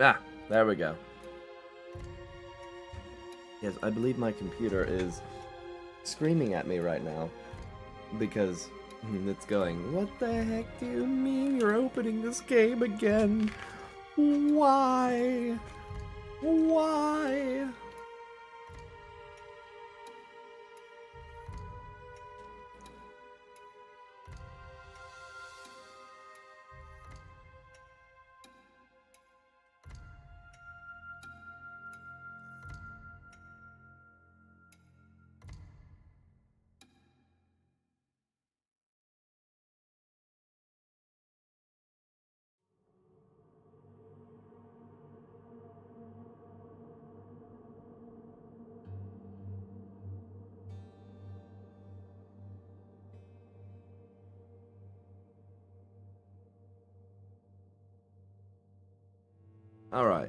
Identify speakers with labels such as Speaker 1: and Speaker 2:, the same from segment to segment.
Speaker 1: Ah, there we go. Yes, I believe my computer is screaming at me right now because it's going, what the heck do you mean you're opening this game again? Why? Why? All right.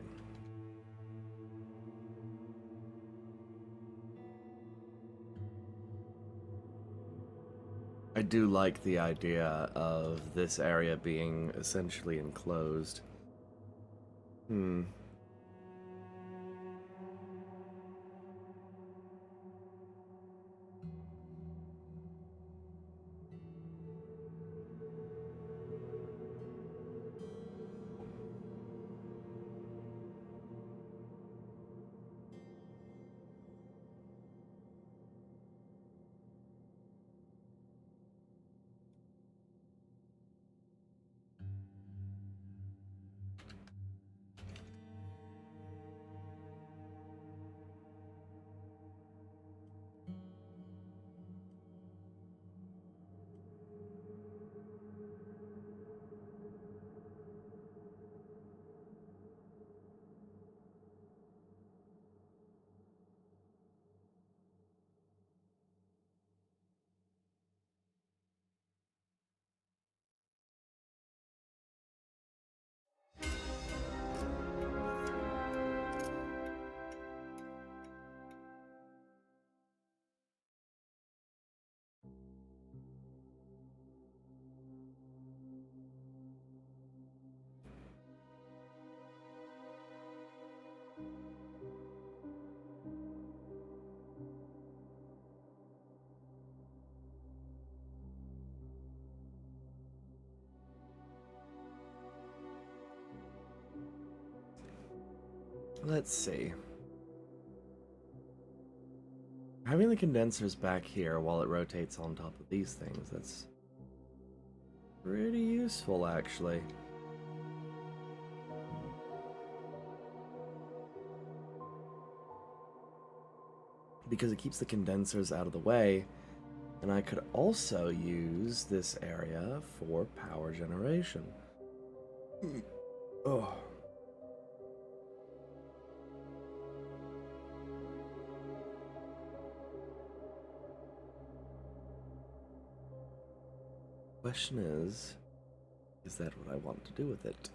Speaker 1: I do like the idea of this area being essentially enclosed. Hmm. Let's see. Having the condensers back here while it rotates on top of these things, that's pretty useful, actually. Because it keeps the condensers out of the way, and I could also use this area for power generation. Oh. Question is that what I want to do with it?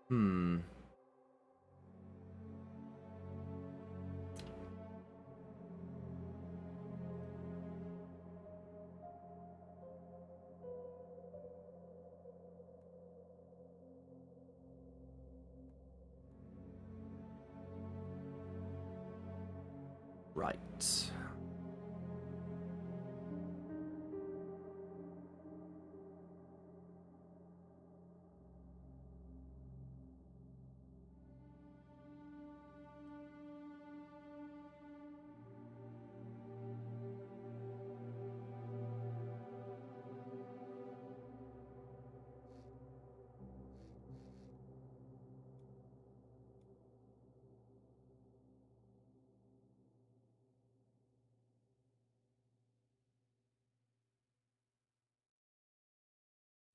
Speaker 1: Hmm. Right.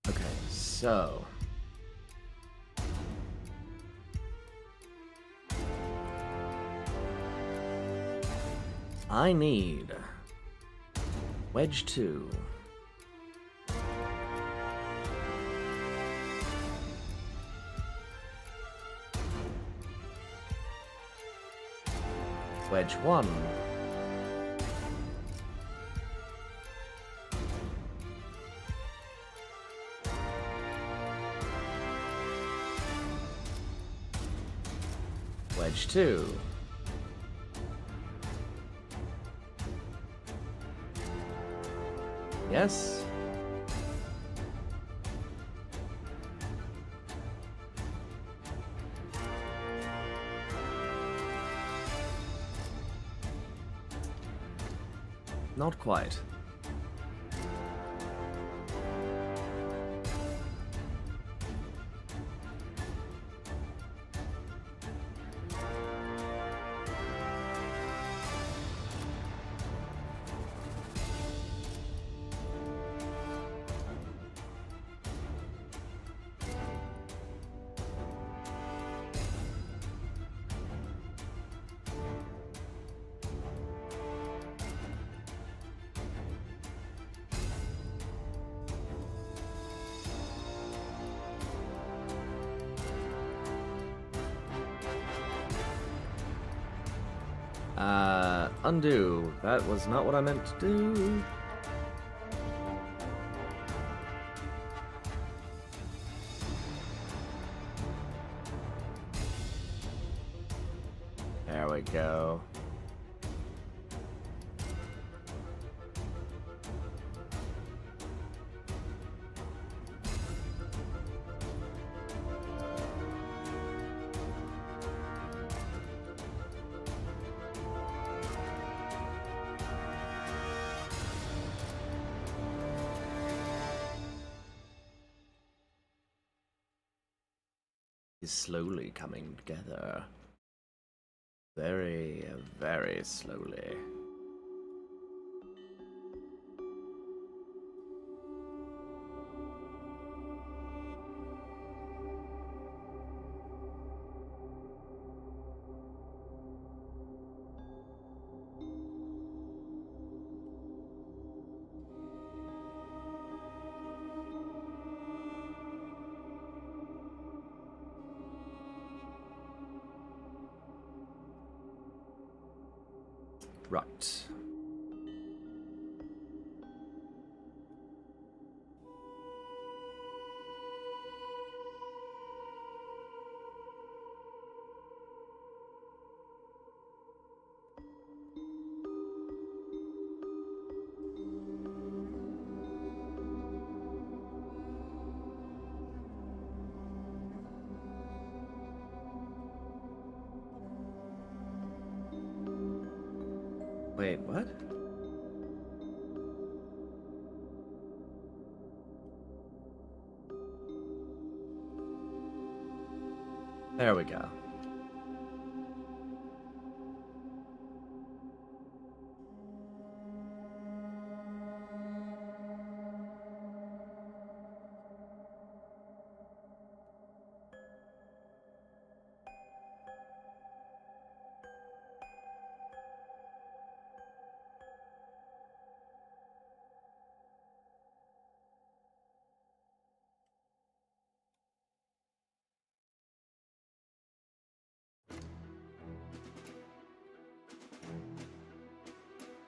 Speaker 1: Okay, so I need Wedge 2. Wedge 1. Wedge 2. Yes. Not quite. Undo. That was not what I meant to do. There we go. Is slowly coming together. Very, very slowly. Right. Wait, what? There we go.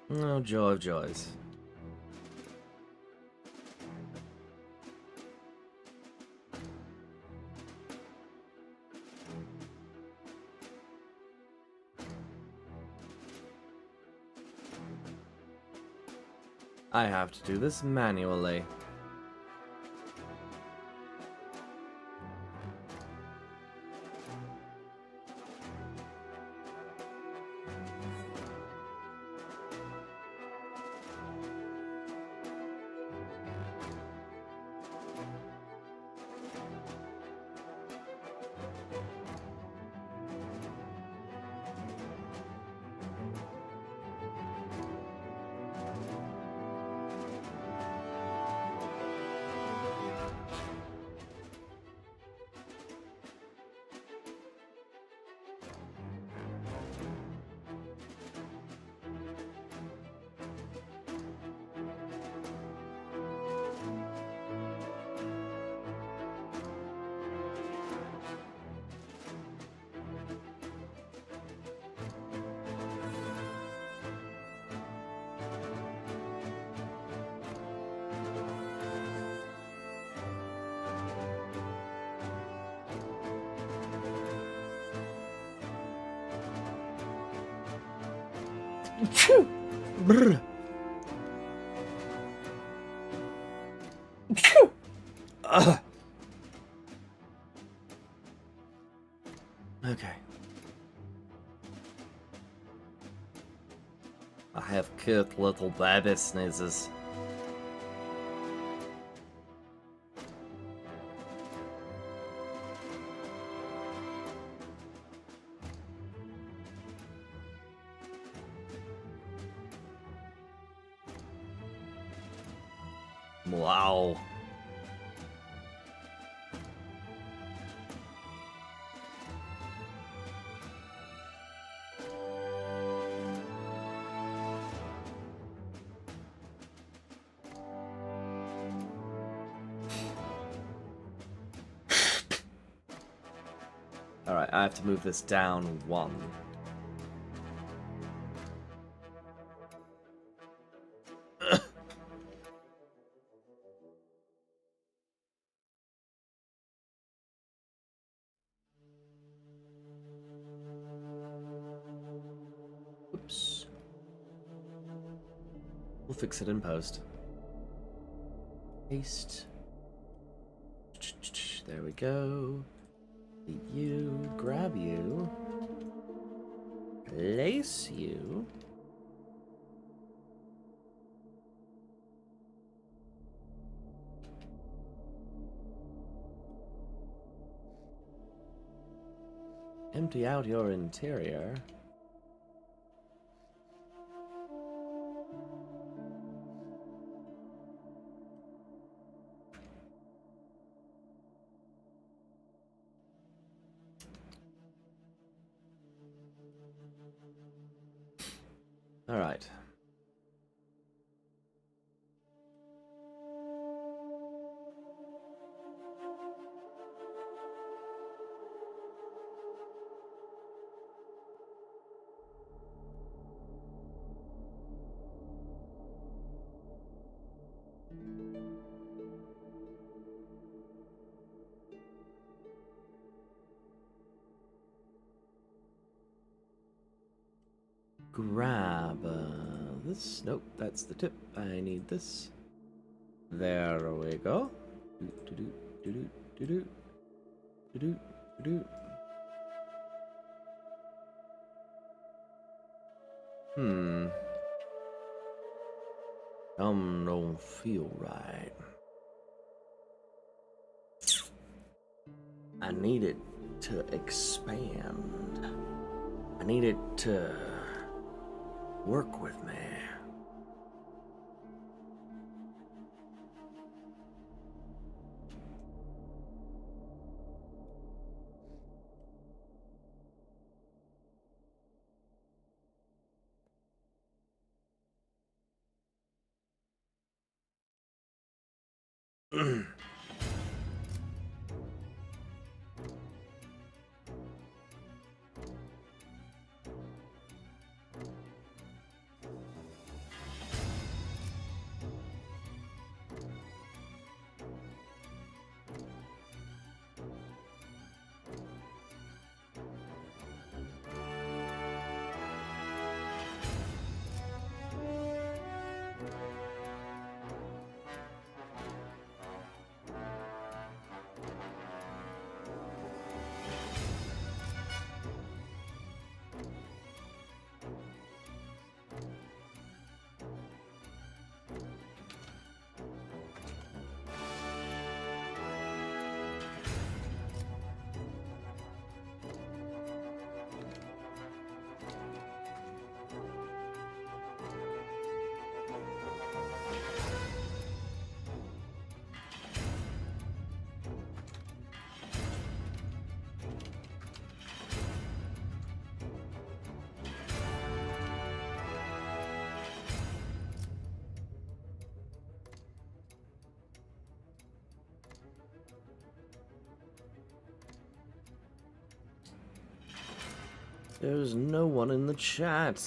Speaker 1: Oh, joy of joys. I have to do this manually. Achoo! Brr. Achoo! Ugh. Okay. I have cute little baby sneezes. Wow. Alright, I have to move this down one. Oops. We'll fix it in post. Paste. There we go. You, grab you, place you. Empty out your interior. All right. Grab this. Nope, that's the tip. I need this. There we go. Hmm. Don't feel right. I need it to expand. I need it to work with me. There's no one in the chat.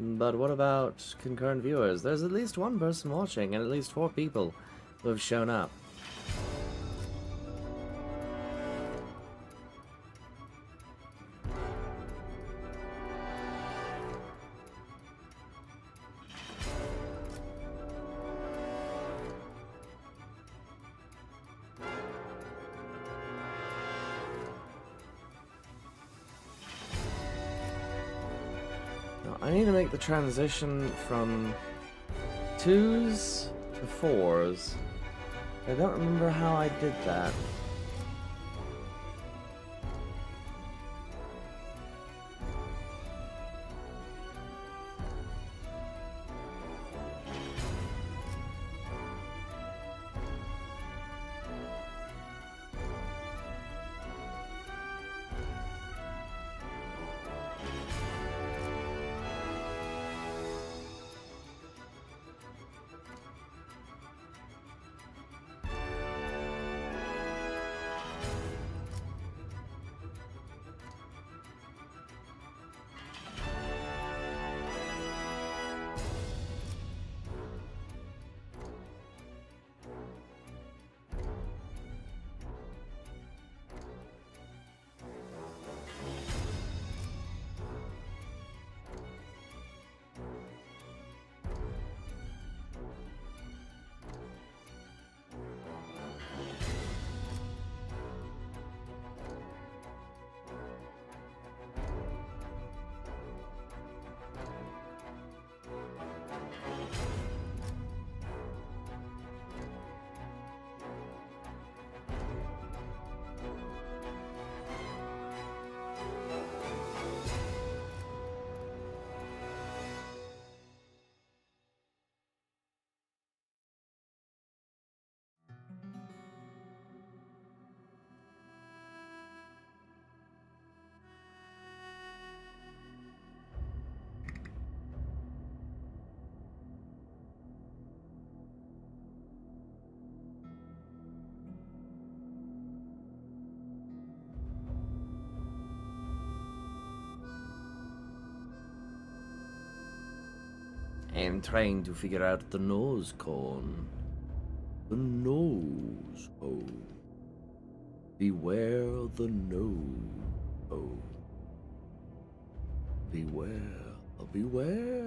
Speaker 1: But what about concurrent viewers? There's at least one person watching and at least 4 people who have shown up. need to make the transition from 2s to 4s. I don't remember how I did that. I'm trying to figure out the nose cone. The nose cone. Beware the nose cone. Beware, beware.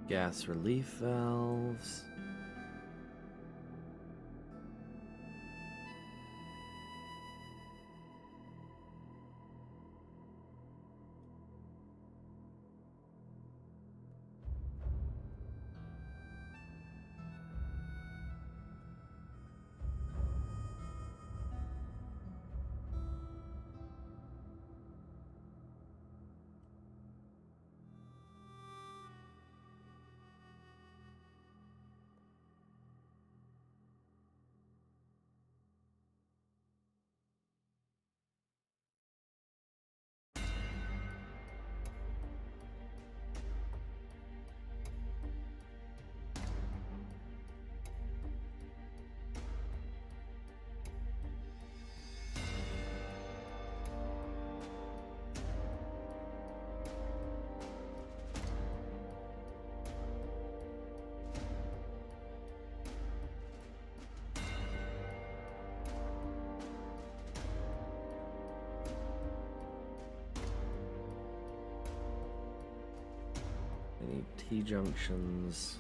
Speaker 1: Gas relief valves. Any T-junctions.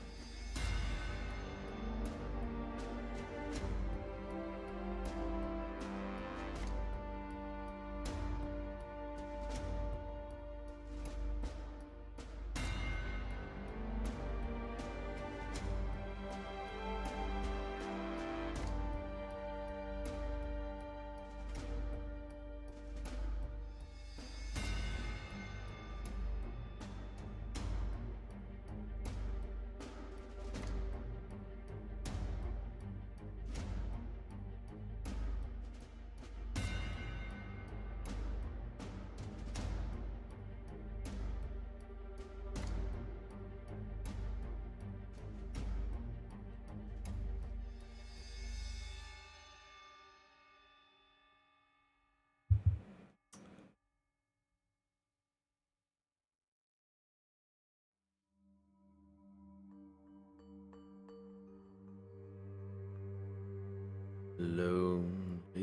Speaker 1: Lonely,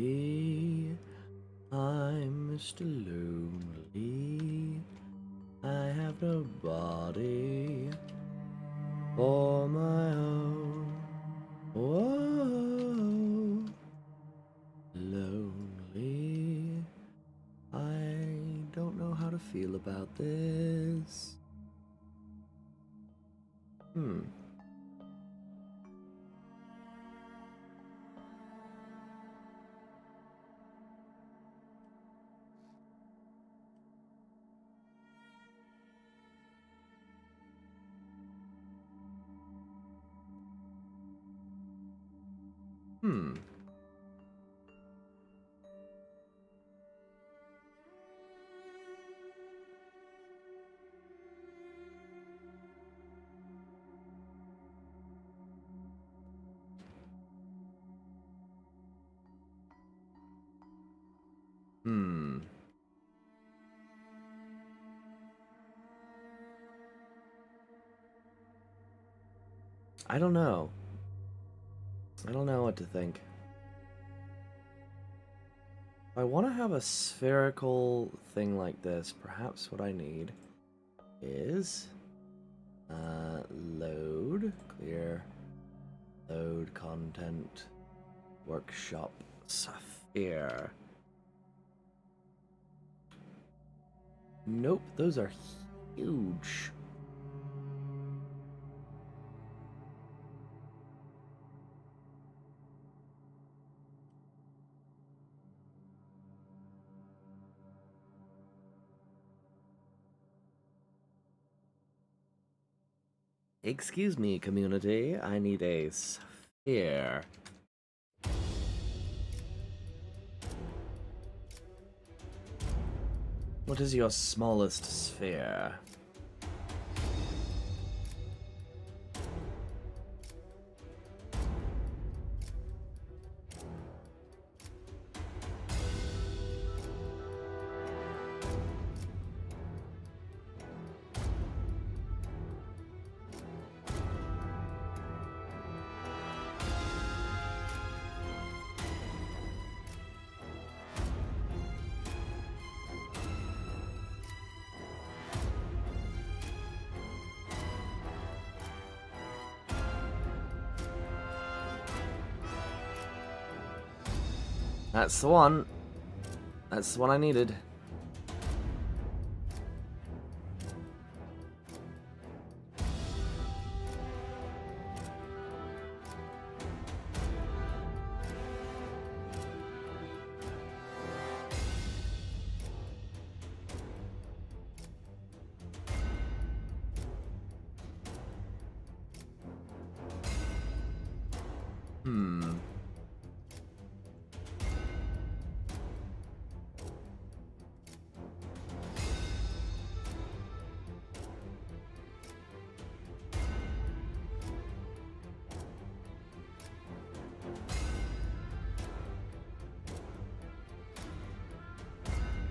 Speaker 1: I'm Mr. Lonely. I have nobody for my own. Whoa, lonely. I don't know how to feel about this. Hmm. Hmm. Hmm. I don't know. I don't know what to think. If I want to have a spherical thing like this, perhaps what I need is load, clear, load content, workshop, sphere. Nope, those are huge. Excuse me, community. I need a sphere. What is your smallest sphere? That's the one. That's the one I needed. Hmm.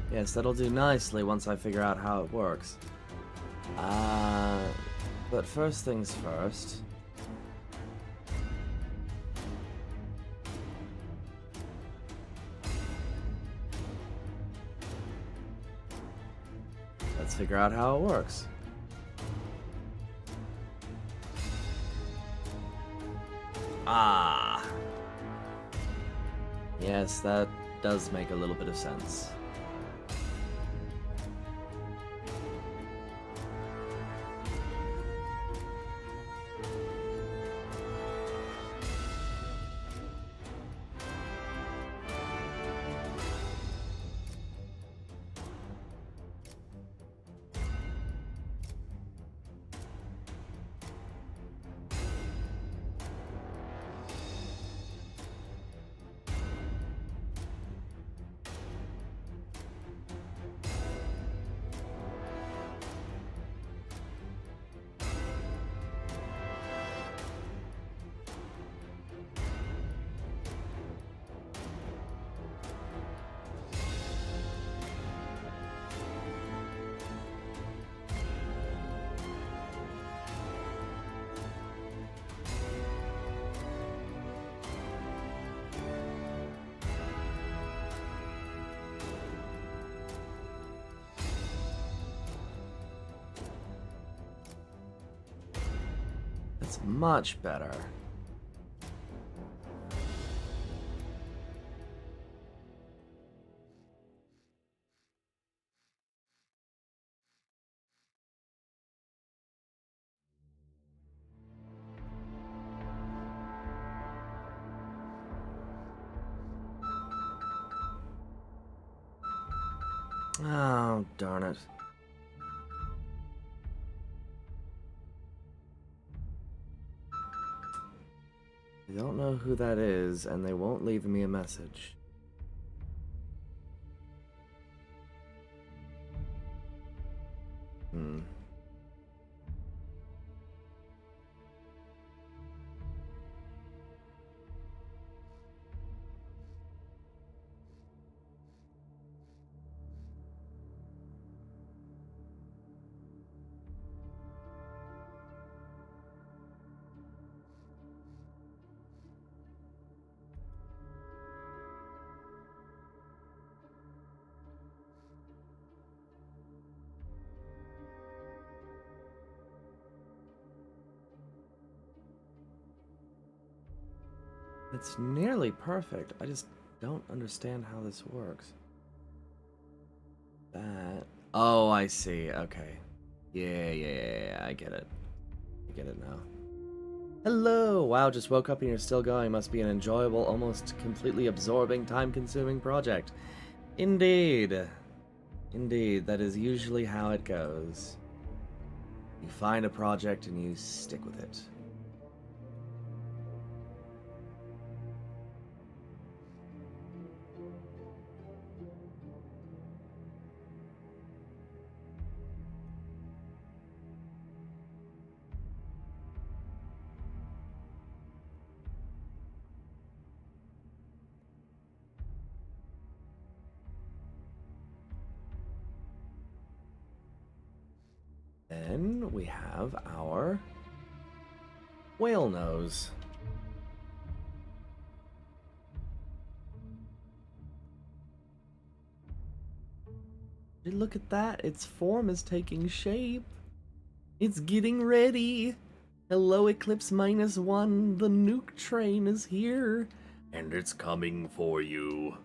Speaker 1: Yes, that'll do nicely once I figure out how it works. But first things first. Let's figure out how it works. Ah. Yes, that does make a little bit of sense. It's much better. Oh, darn it. I don't know who that is, and they won't leave me a message. Hmm. It's nearly perfect. I just don't understand how this works. That... Oh, I see. Okay. Yeah, I get it. I get it now. Hello! Wow, just woke up and you're still going. Must be an enjoyable, almost completely absorbing, time-consuming project. Indeed. Indeed, that is usually how it goes. You find a project and you stick with it. Then we have our whale nose. Look at that, its form is taking shape. It's getting ready. Hello, Eclipse -1. The nuke train is here. And it's coming for you.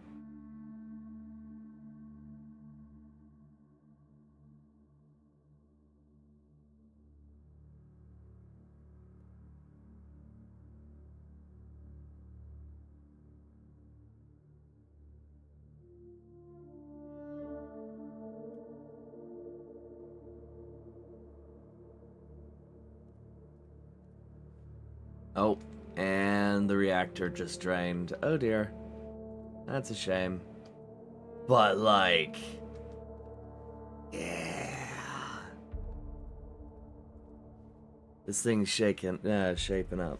Speaker 1: Oh, and the reactor just drained. Oh dear. That's a shame. But like... Yeah. This thing's shaping up.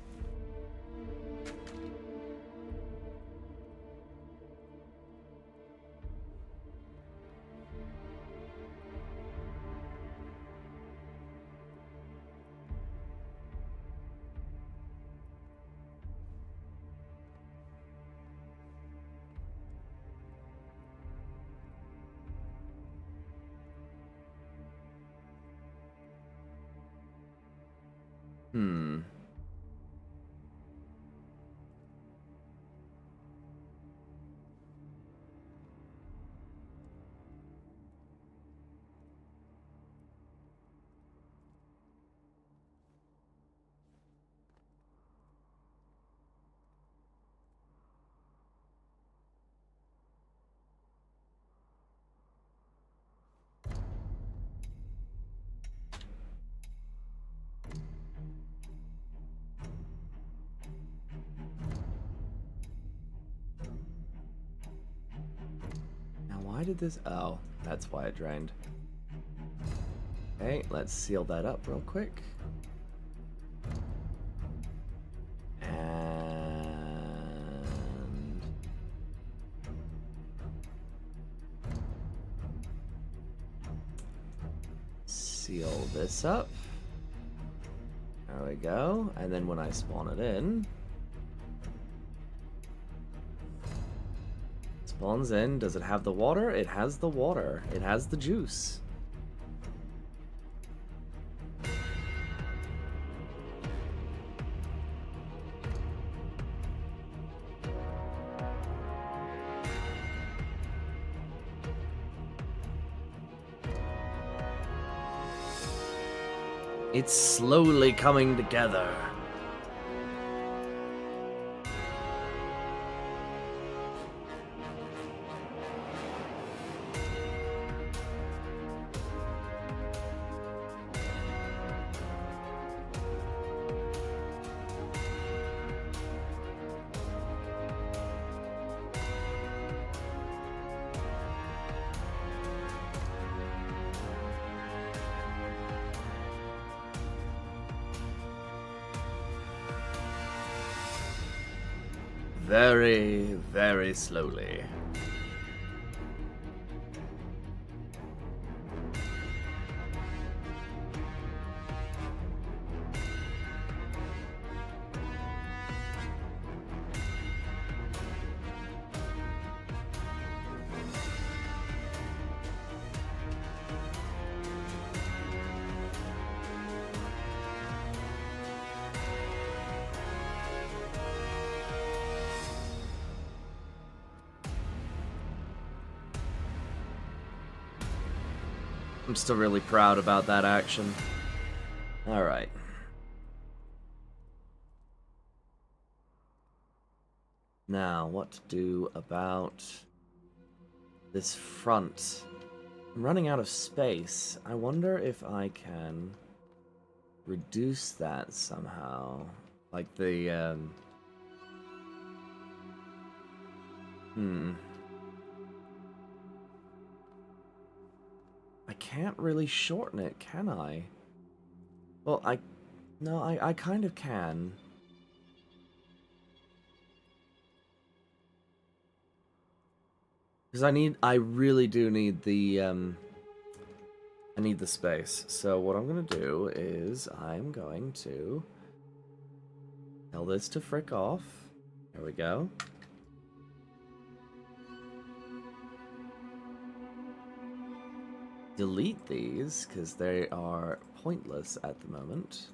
Speaker 1: Hmm. Now why did this... Oh, that's why it drained. Okay, let's seal that up real quick. And... seal this up. There we go. And then when I spawn it in... Spawns in. Does it have the water? It has the water. It has the juice. It's slowly coming together. Very, very slowly. I'm still really proud about that action. Alright. Now, what to do about this front? I'm running out of space. I wonder if I can reduce that somehow. Like the, I can't really shorten it, can I? Well, no, I kind of can. Because I really do need the, I need the space. So what I'm gonna do is I'm going to tell this to frick off. There we go. Delete these, because they are pointless at the moment.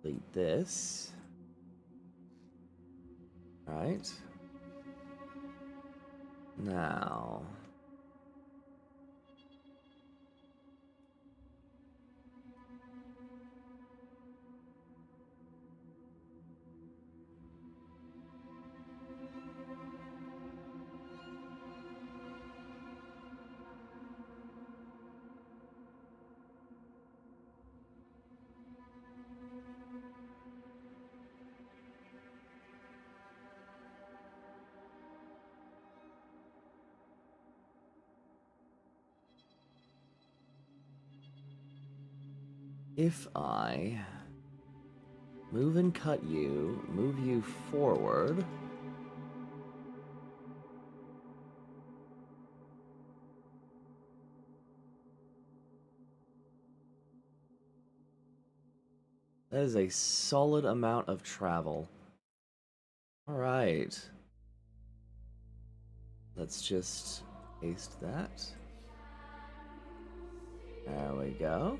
Speaker 1: Delete this. Right. Now... if I move and cut you, move you forward... That is a solid amount of travel. Alright. Let's just paste that. There we go.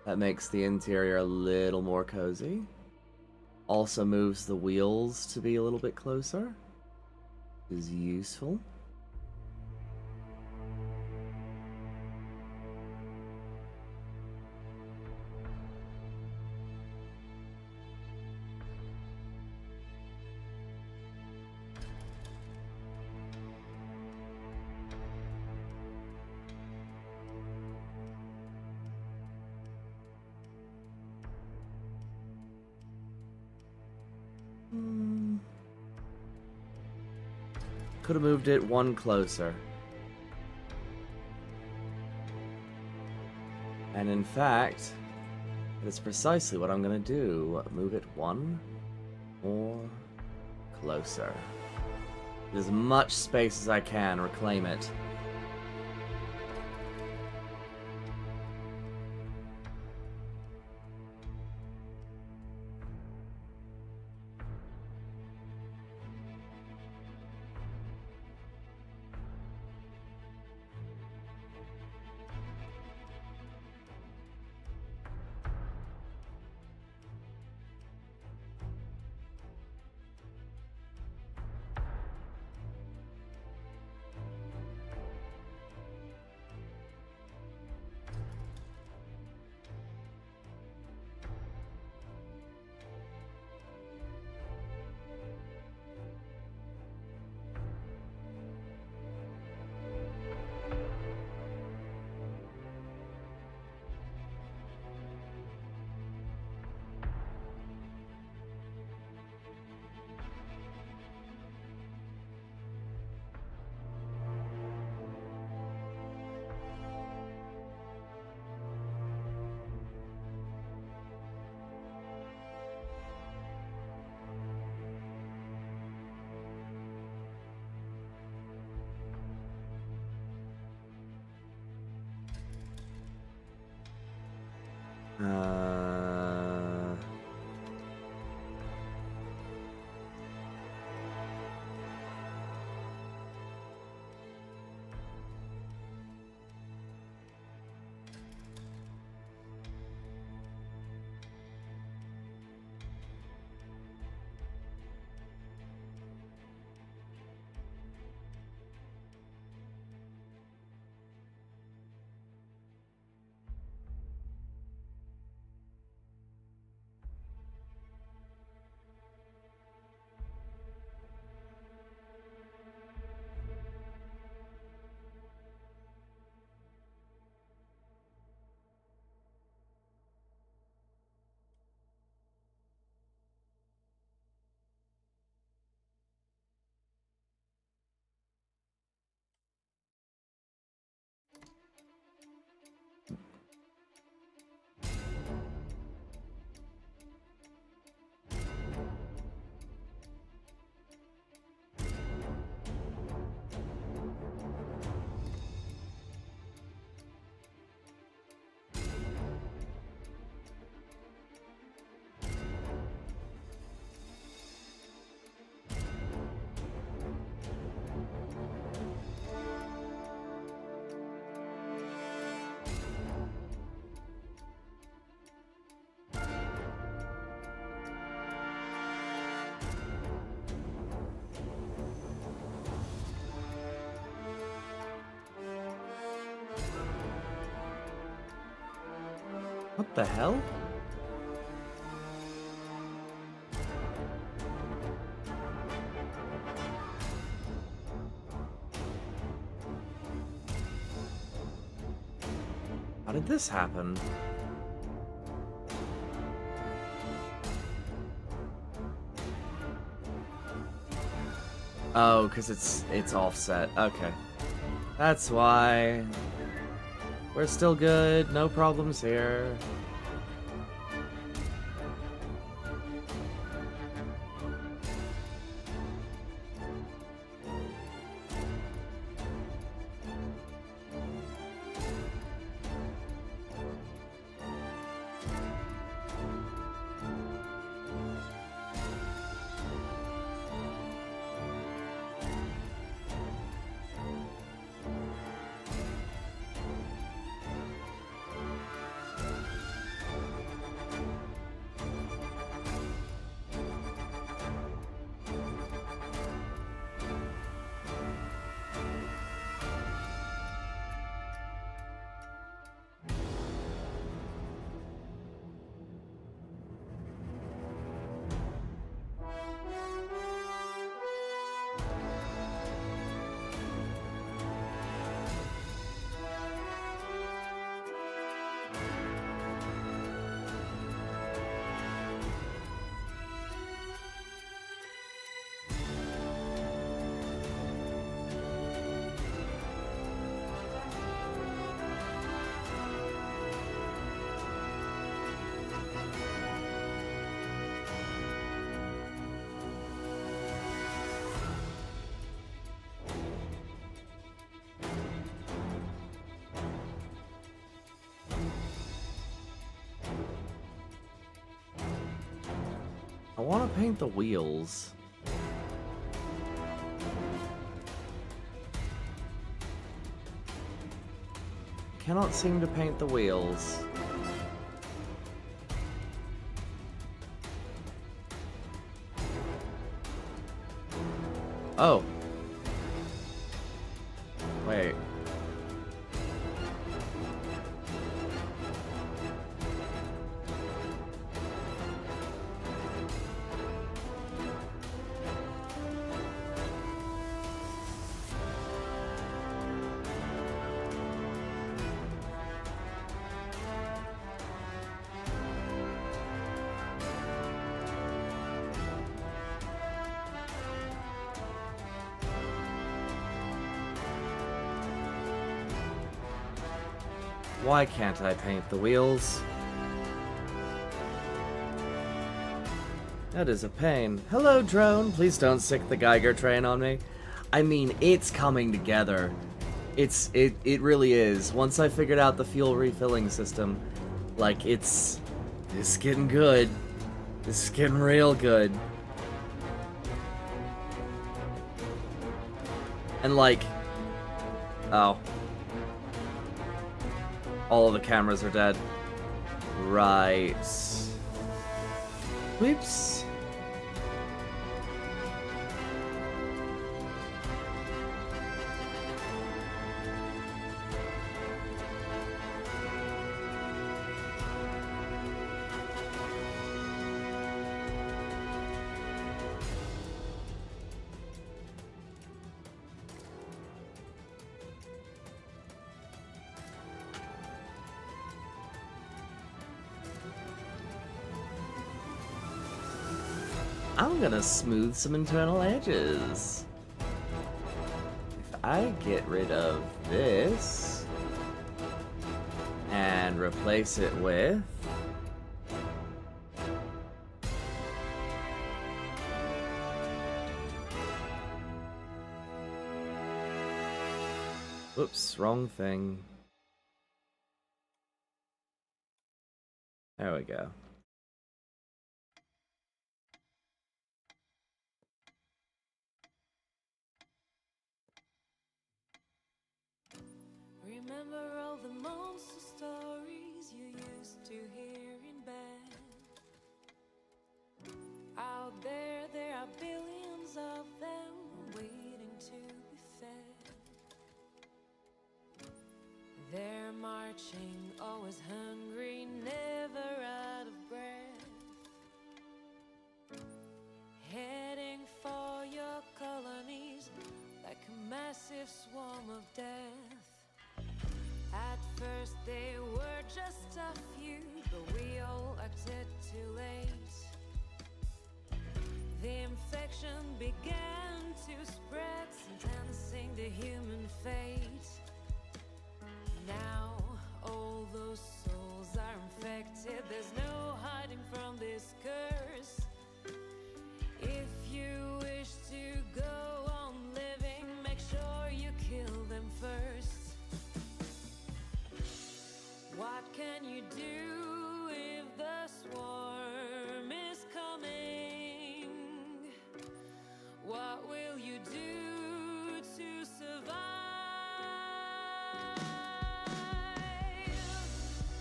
Speaker 1: That makes the interior a little more cozy. Also moves the wheels to be a little bit closer. Is useful. Could have moved it one closer. And in fact, that's precisely what I'm going to do. Move it one more closer. Get as much space as I can, reclaim it.
Speaker 2: Uh... What the hell? How did this happen? Oh, because it's offset. Okay. That's why. We're still good. No problems here. I want to paint the wheels. Cannot seem to paint the wheels. Oh. Wait. Why can't I paint the wheels? That is a pain. Hello, drone. Please don't sick the Geiger train on me. I mean, it's coming together. It really is. Once I figured out the fuel refilling system, Like, it's getting good. This is getting real good. And like, oh. All of the cameras are dead. Right. Whoops. I'm gonna smooth some internal edges. If I get rid of this and replace it with whoops, wrong thing. There we go.
Speaker 3: Remember all the monster stories you used to hear in bed. Out there, there are billions of them waiting to be fed. They're marching, always hungry, never out of breath. Heading for your colonies like a massive swarm of death. At first they were just a few, but we all acted too late. The infection began to spread, sentencing the human fate. Now all those souls are infected, there's no hiding from this curse. If you wish to go on living, make sure you kill them first. What can you do if the swarm is coming? What will you do to survive?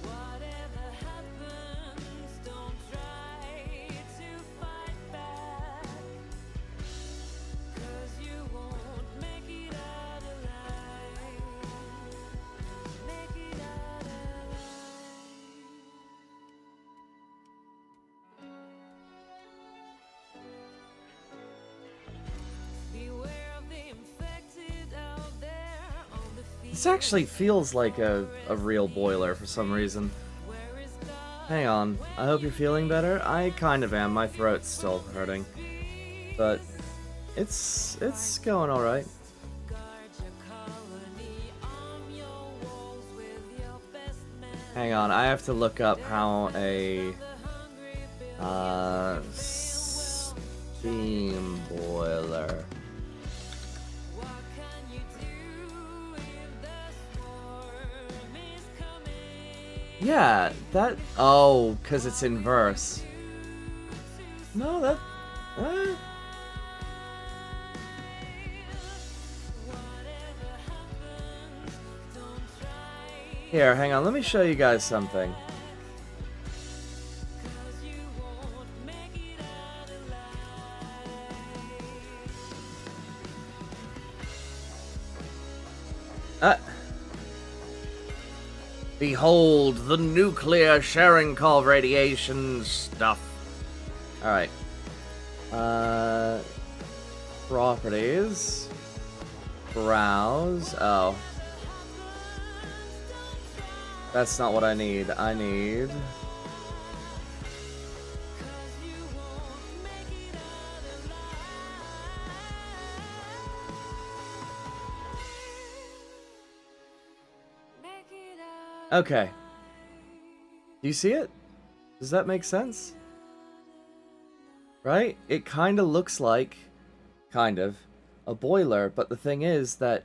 Speaker 3: Whatever happens, don't try to fight back, 'cause you won't make it out alive. Make it out alive. Beware of the infected out there on the field.
Speaker 2: This actually feels like a real boiler for some reason.
Speaker 3: Where is God?
Speaker 2: Hang on, I hope you're feeling better. I kind of am, my throat's still hurting. But it's going alright.
Speaker 3: Guard your colony, arm your walls with your best men.
Speaker 2: Hang on, I have to look up how a
Speaker 3: The hungry build
Speaker 2: steam boiler.
Speaker 3: What can you do if the swarm is coming?
Speaker 2: Yeah, that. Oh, because it's inverse. No, that.
Speaker 3: Whatever happens, don't try,
Speaker 2: Here, hang on, let me show you guys something.
Speaker 3: 'cause you won't make it out alive.
Speaker 2: Behold the nuclear Cherenkov radiation stuff. Alright. Properties. Browse. Oh. That's not what I need. I need.
Speaker 3: Make it out.
Speaker 2: Okay. Do you see it? Does that make sense? Right? It kind of looks like, a boiler, but the thing is that,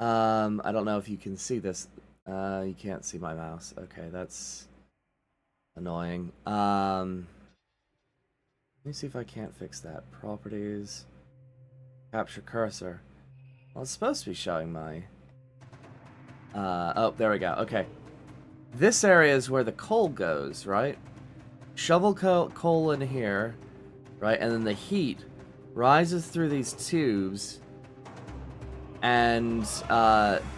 Speaker 2: I don't know if you can see this. You can't see my mouse. Okay, that's annoying. Let me see if I can't fix that. Properties. Capture cursor. Well, it's supposed to be showing my... oh, there we go. Okay. This area is where the coal goes, right? Shovel coal in here, right? And then the heat rises through these tubes and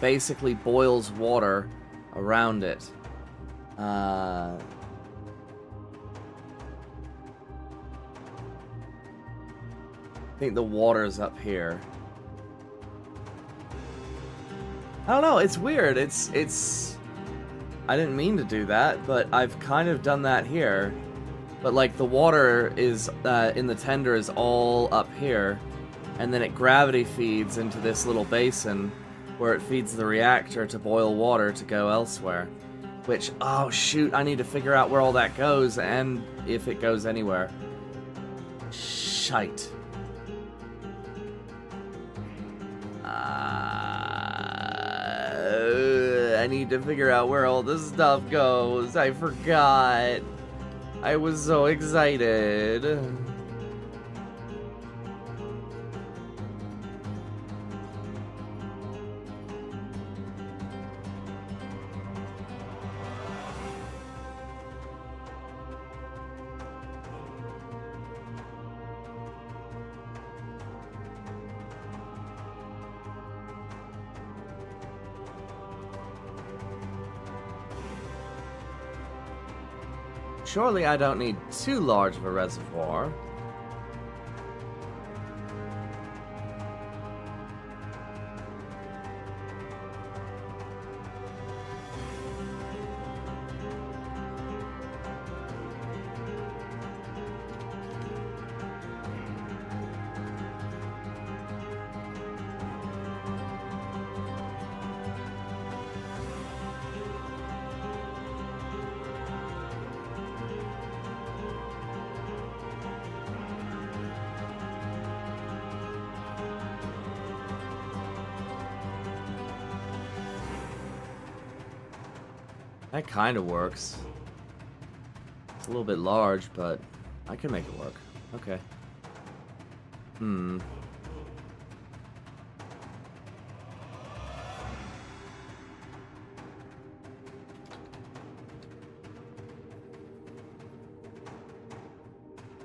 Speaker 2: basically boils water around it. I think the water's up here. I don't know, it's weird. It's I didn't mean to do that, but I've kind of done that here. But like the water is in the tender is all up here, and then it gravity feeds into this little basin where it feeds the reactor to boil water to go elsewhere. Which, oh shoot, I need to figure out where all that goes and if it goes anywhere. Shite. I need to figure out where all this stuff goes. I forgot. I was so excited. Surely I don't need too large of a reservoir. That kind of works. It's a little bit large, but I can make it work. Okay.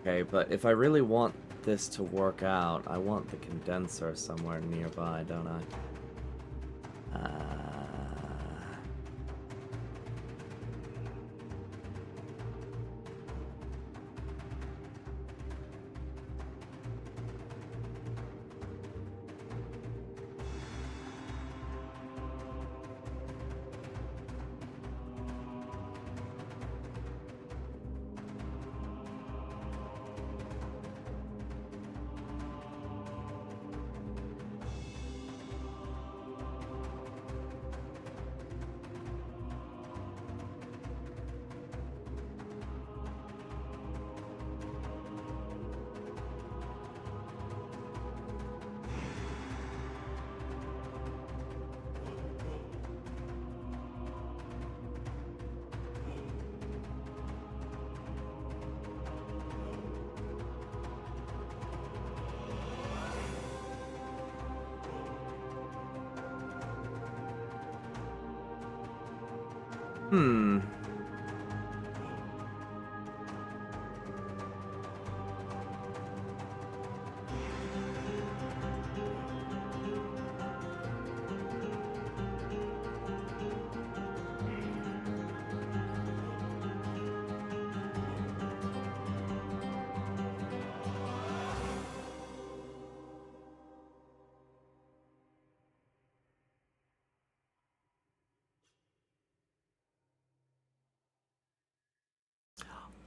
Speaker 2: Okay, but if I really want this to work out, I want the condenser somewhere nearby, don't I?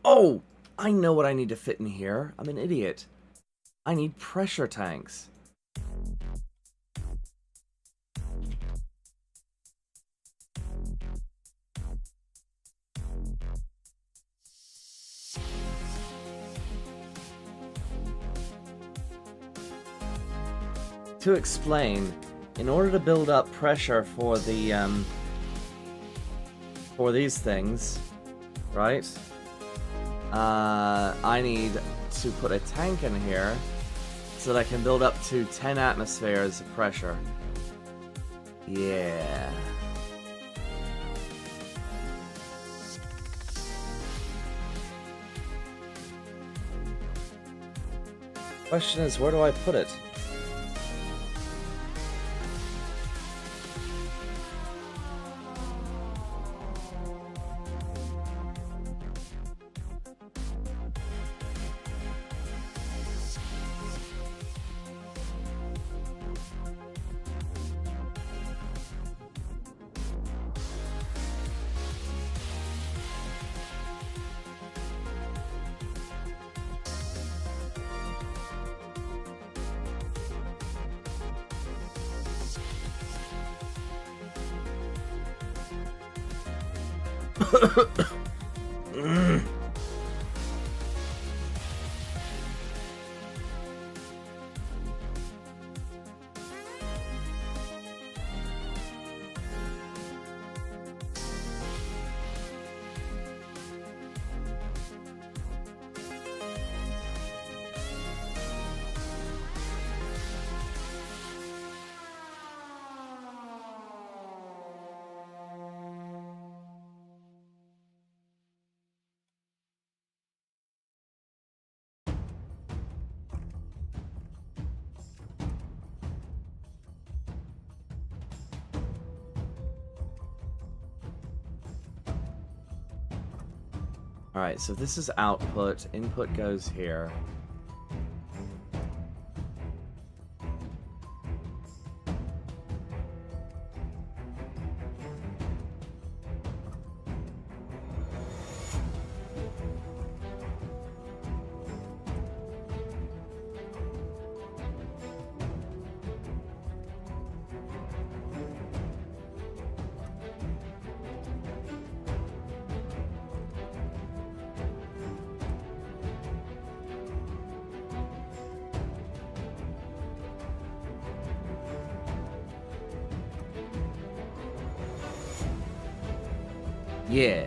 Speaker 2: Oh, I know what I need to fit in here. I'm an idiot. I need pressure tanks. To explain, in order to build up pressure for the for these things, right? I need to put a tank in here so that I can build up to 10 atmospheres of pressure. Yeah. Question is, where do I put it? Alright, so this is output. Input goes here. Yeah.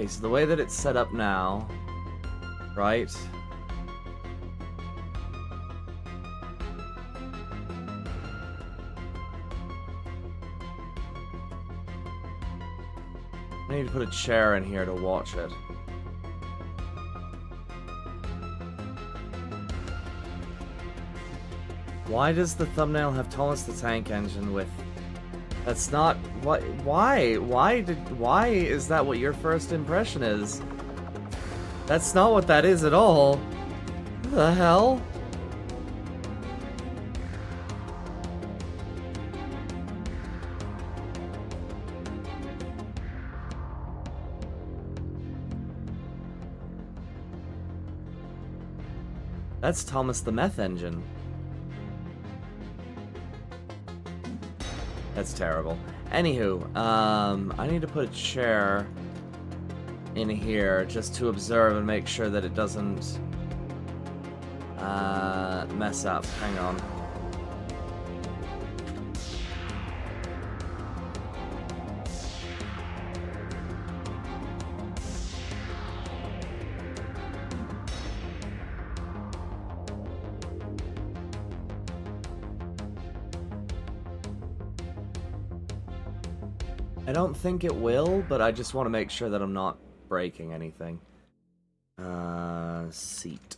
Speaker 2: Okay, so the way that it's set up now, right? I need to put a chair in here to watch it. Why does the thumbnail have Thomas the Tank Engine with... That's not... What? Why? Why is that what your first impression is? That's not what that is at all. What the hell? That's Thomas the Meth Engine. That's terrible. Anywho, I need to put a chair in here just to observe and make sure that it doesn't mess up. Hang on. I don't think it will, but I just want to make sure that I'm not breaking anything. Seat.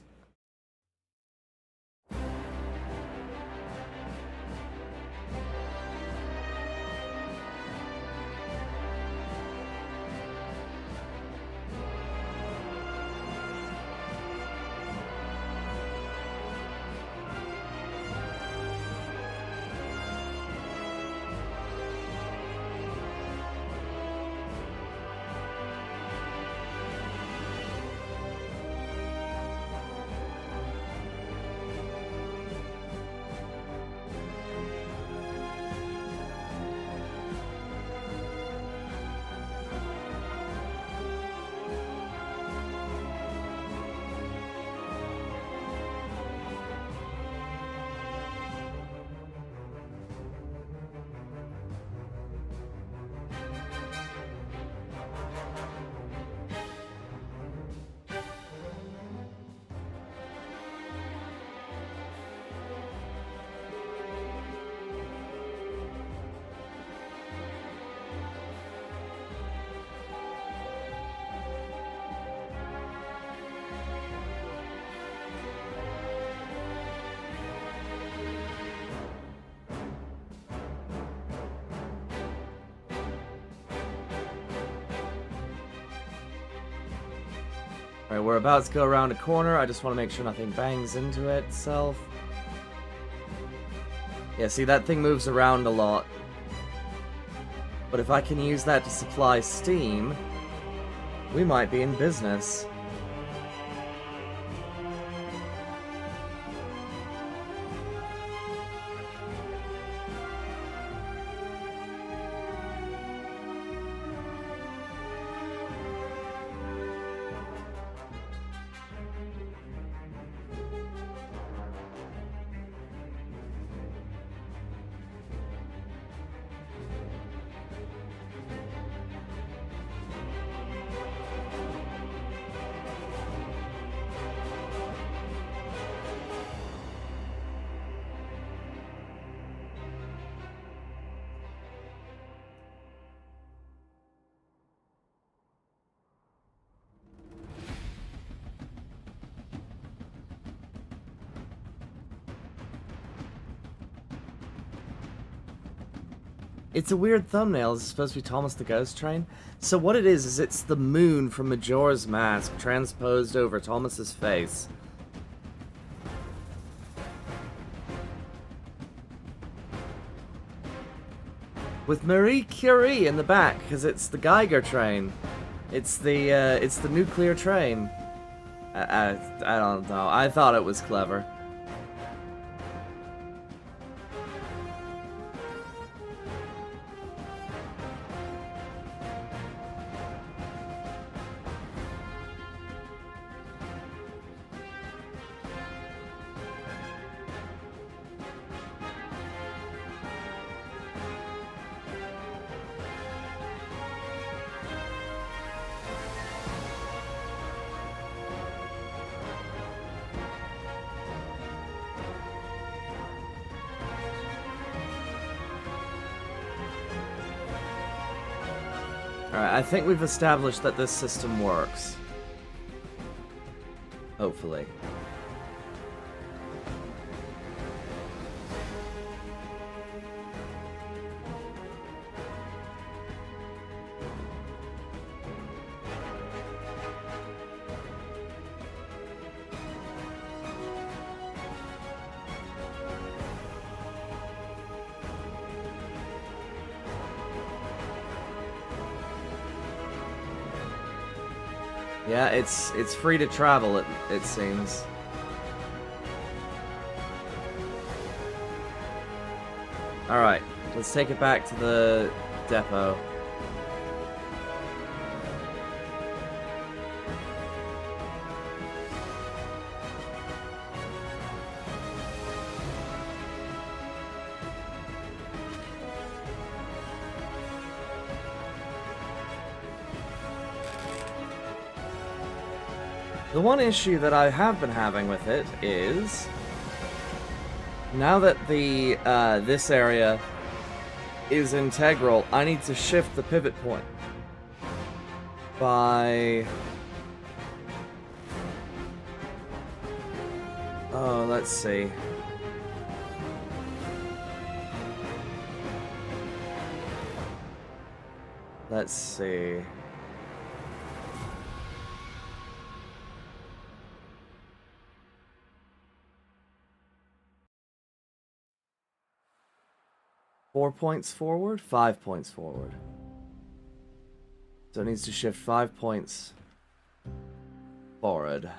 Speaker 2: Alright, we're about to go around a corner. I just want to make sure nothing bangs into itself. Yeah, see, that thing moves around a lot. But if I can use that to supply steam, we might be in business. It's a weird thumbnail. Is it supposed to be Thomas the Ghost Train? So what it is it's the moon from Majora's Mask transposed over Thomas's face. With Marie Curie in the back, because it's the Geiger Train. It's the nuclear train. I don't know. I thought it was clever. Alright, I think we've established that this system works. Hopefully. Yeah, it's free to travel, it seems. Alright, let's take it back to the depot. The one issue that I have been having with it is, now that the this area is integral, I need to shift the pivot point by... Oh, let's see. Let's see. Four points forward, 5 points forward. So it needs to shift 5 points forward.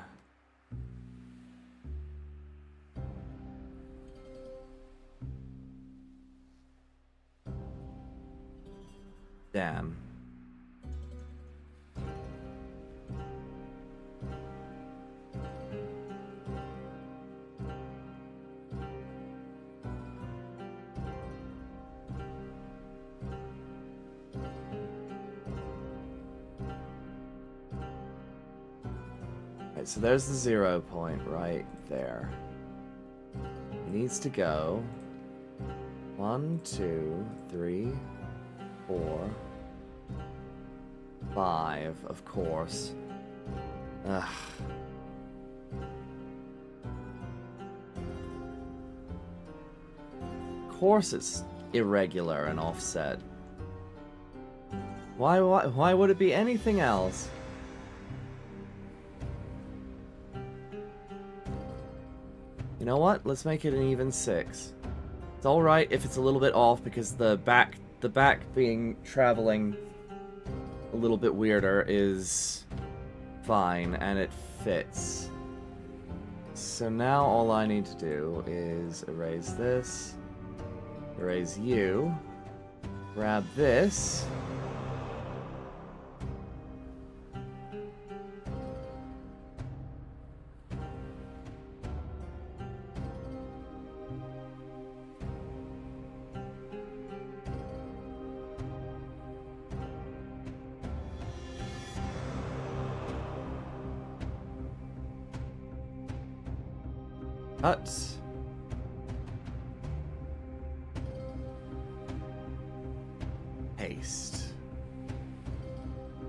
Speaker 2: Damn. Alright, so there's the 0 point right there. It needs to go 1, 2, 3, 4, 5, of course. Ugh. Of course it's irregular and offset. Why would it be anything else? You know what? Let's make it an even 6. It's alright if it's a little bit off because the back being traveling a little bit weirder is fine and it fits. So now all I need to do is erase this, erase you, grab this, cut, paste,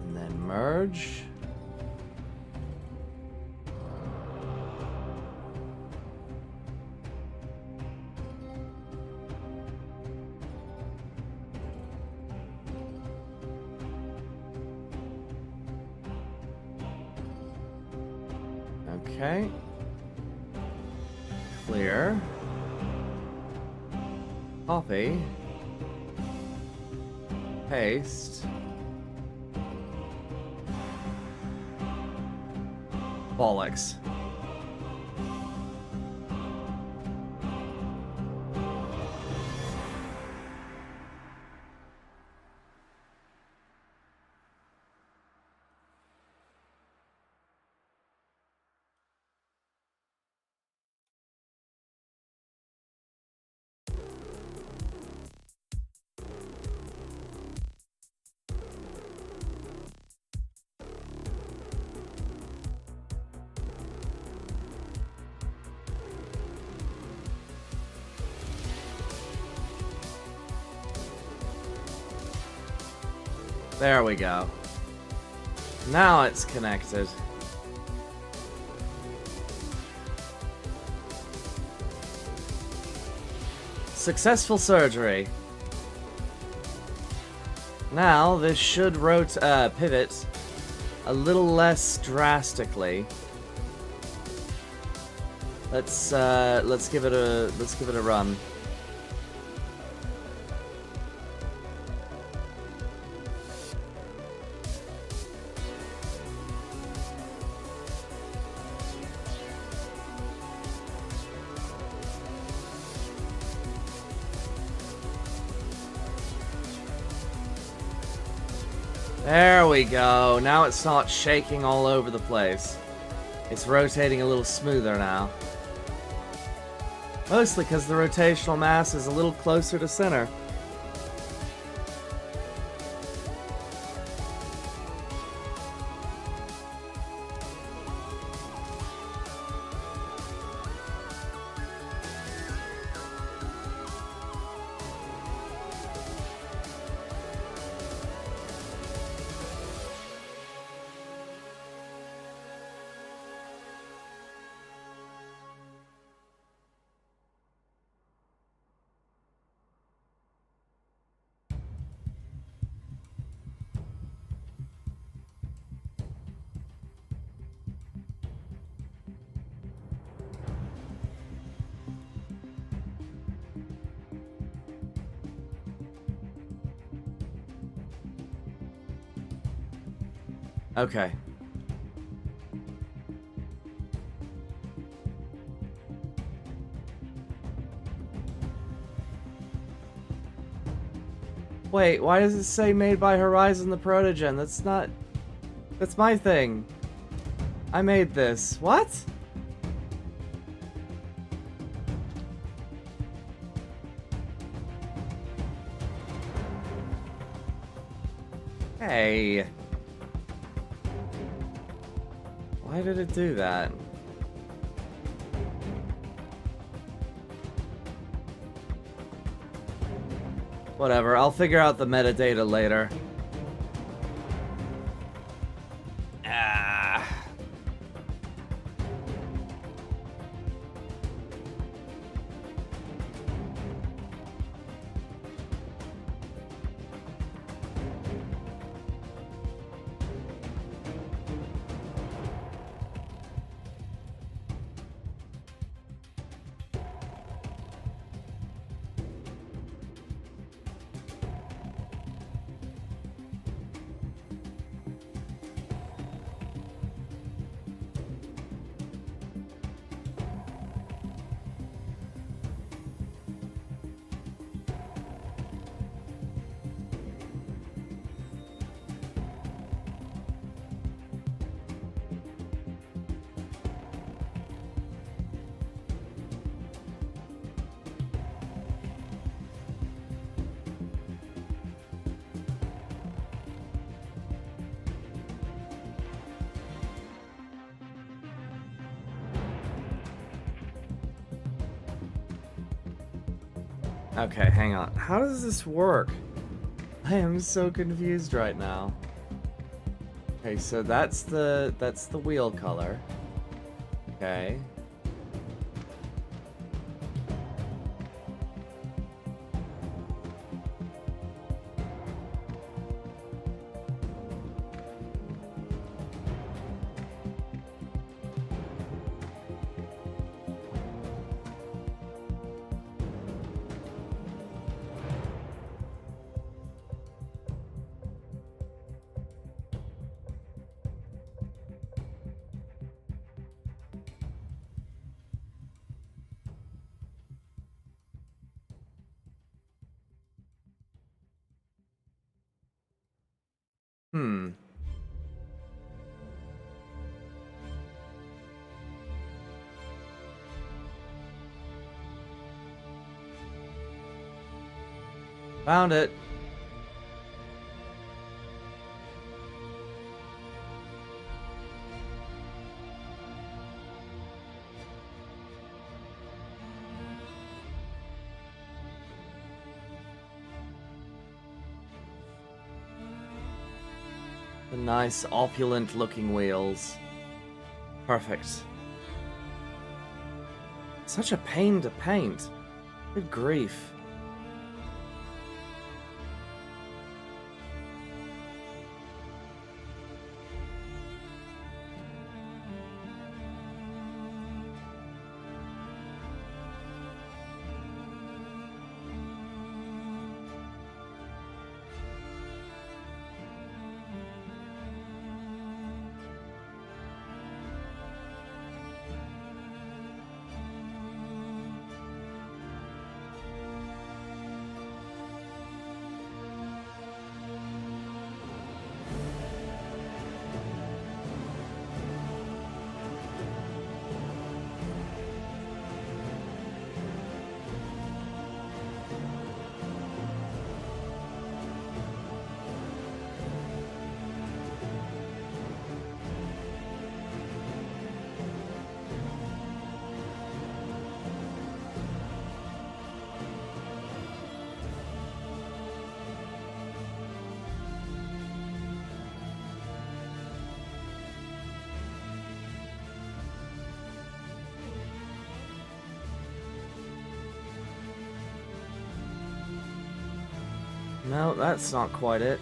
Speaker 2: and then merge. Okay. Clear. Copy. Paste. Bollocks. There we go. Now it's connected. Successful surgery. Now this should pivot a little less drastically. Let's give it a run. There we go. Now it's not shaking all over the place. It's rotating a little smoother now. Mostly because the rotational mass is a little closer to center. Okay. Wait, why does it say made by Horizon the Protogen? That's not... That's my thing. I made this. What? Hey. Why did it do that? Whatever, I'll figure out the metadata later. Ah. Okay, hang on. How does this work? I am so confused right now. Okay, so that's the wheel color. Okay. Hmm. Found it. The nice, opulent looking wheels. Perfect. Such a pain to paint. Good grief. No, that's not quite it.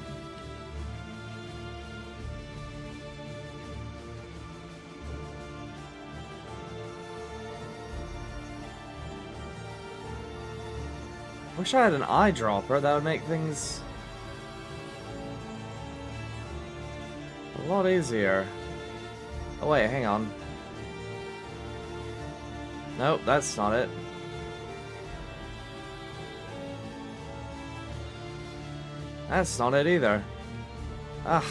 Speaker 2: Wish I had an eyedropper, that would make things a lot easier. Oh wait, hang on. Nope, that's not it. That's not it either. Ugh.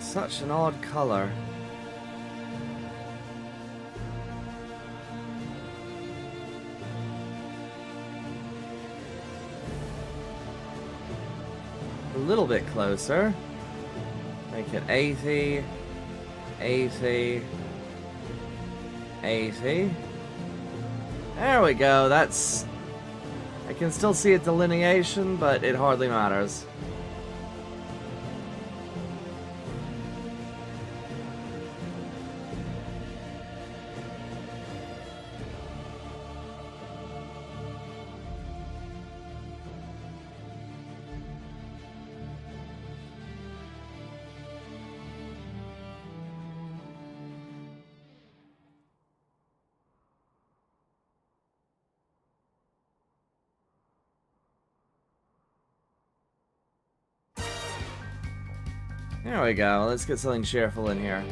Speaker 2: Such an odd color. A little bit closer. Make it 80, 80, 80. There we go, that's... I can still see a delineation, but it hardly matters. There we go, let's get something cheerful in here.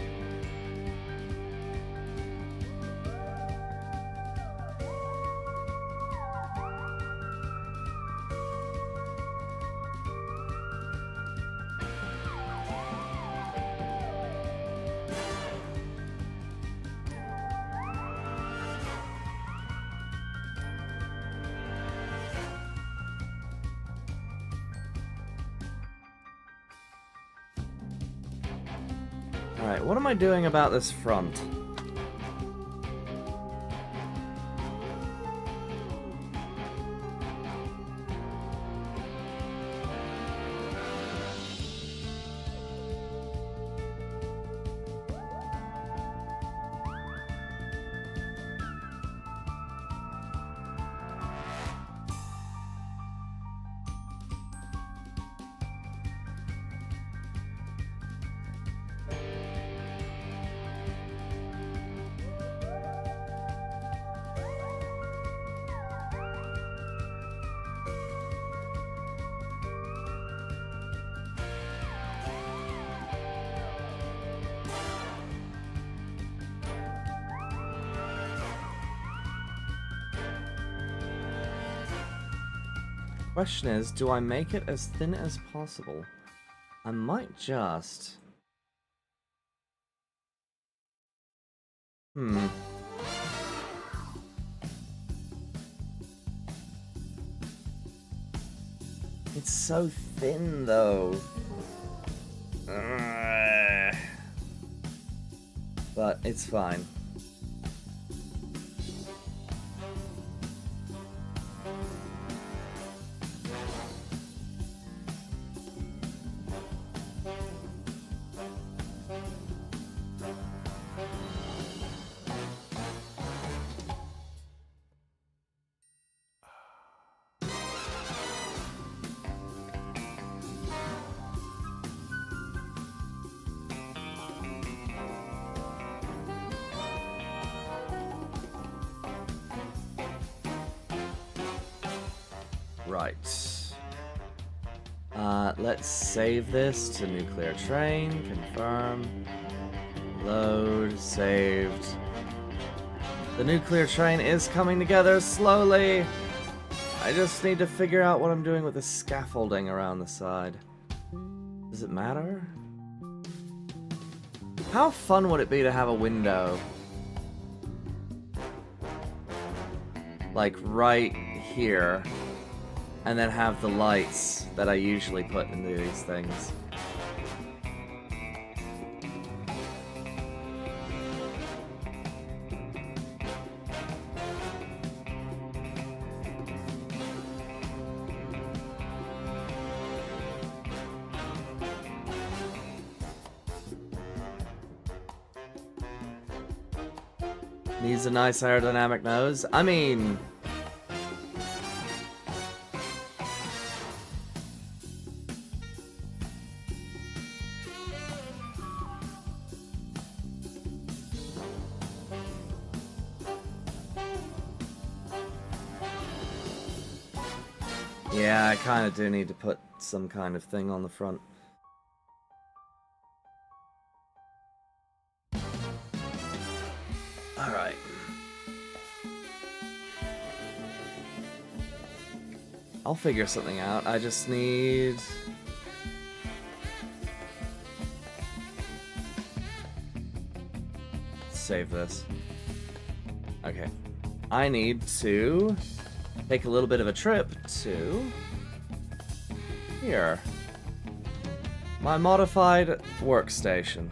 Speaker 2: Alright, what am I doing about this front? Question is, do I make it as thin as possible? I might just... It's so thin, though. But it's fine. Right. Let's save this to nuclear train, confirm, load, saved. The nuclear train is coming together slowly. I just need to figure out what I'm doing with the scaffolding around the side. Does it matter? How fun would it be to have a window? Like right here. And then have the lights that I usually put into these things. Needs a nice aerodynamic nose. I mean... yeah, I kind of do need to put some kind of thing on the front. Alright. I'll figure something out. I just need... save this. Okay. I need to take a little bit of a trip to... here. My modified workstation.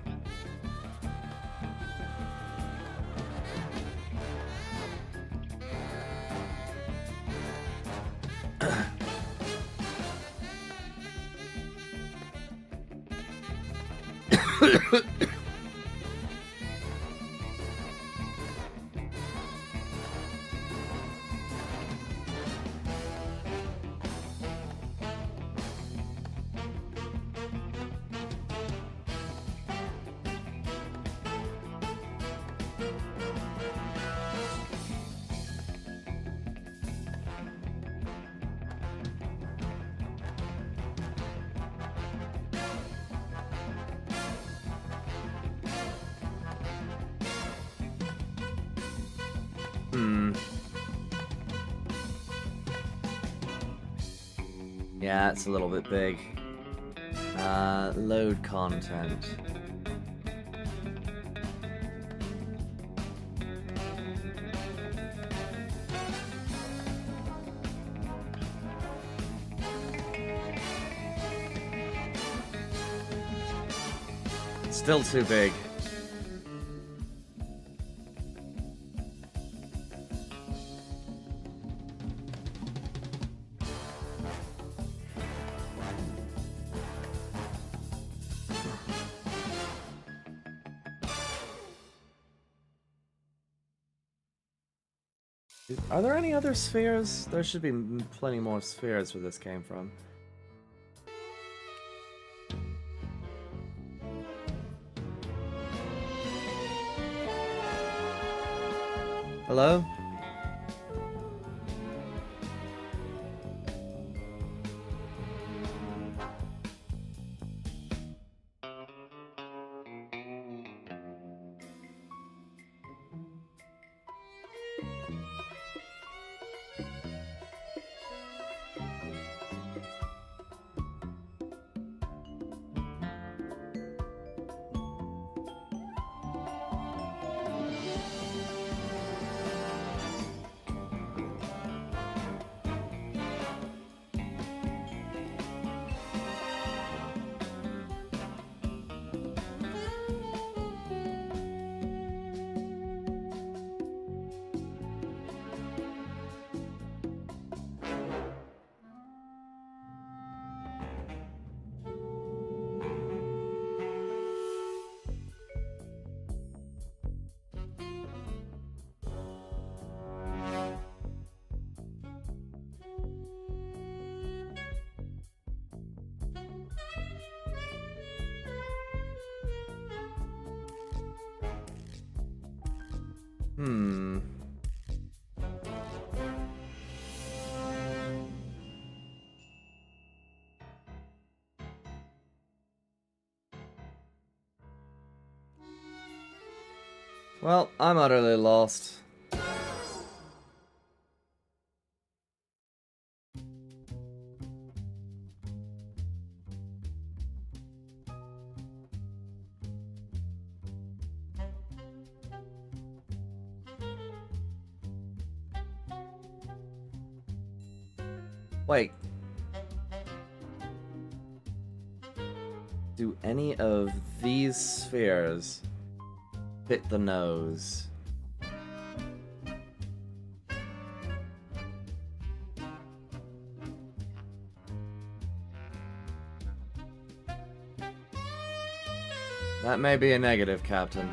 Speaker 2: Yeah, it's a little bit big. Load content. Still too big. Are there any other spheres? There should be plenty more spheres where this came from. Hello? Well, I'm utterly lost. Wait. Do any of these spheres fit the nose? That may be a negative, Captain.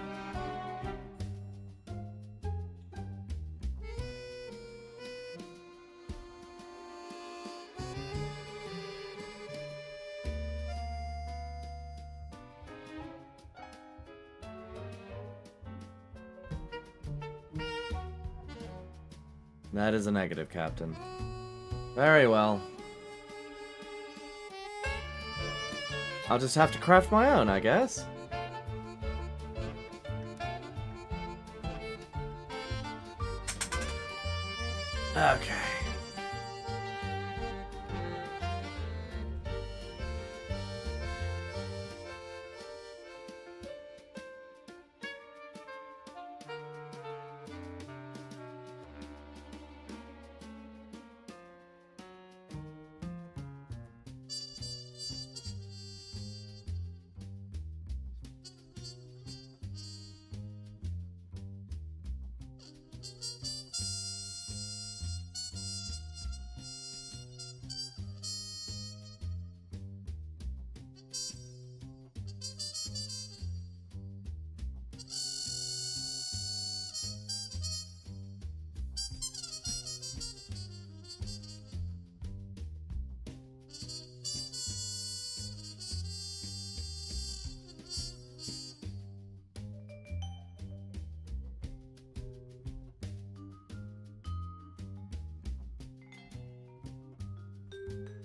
Speaker 2: That is a negative, Captain. Very well. I'll just have to craft my own, I guess. Okay.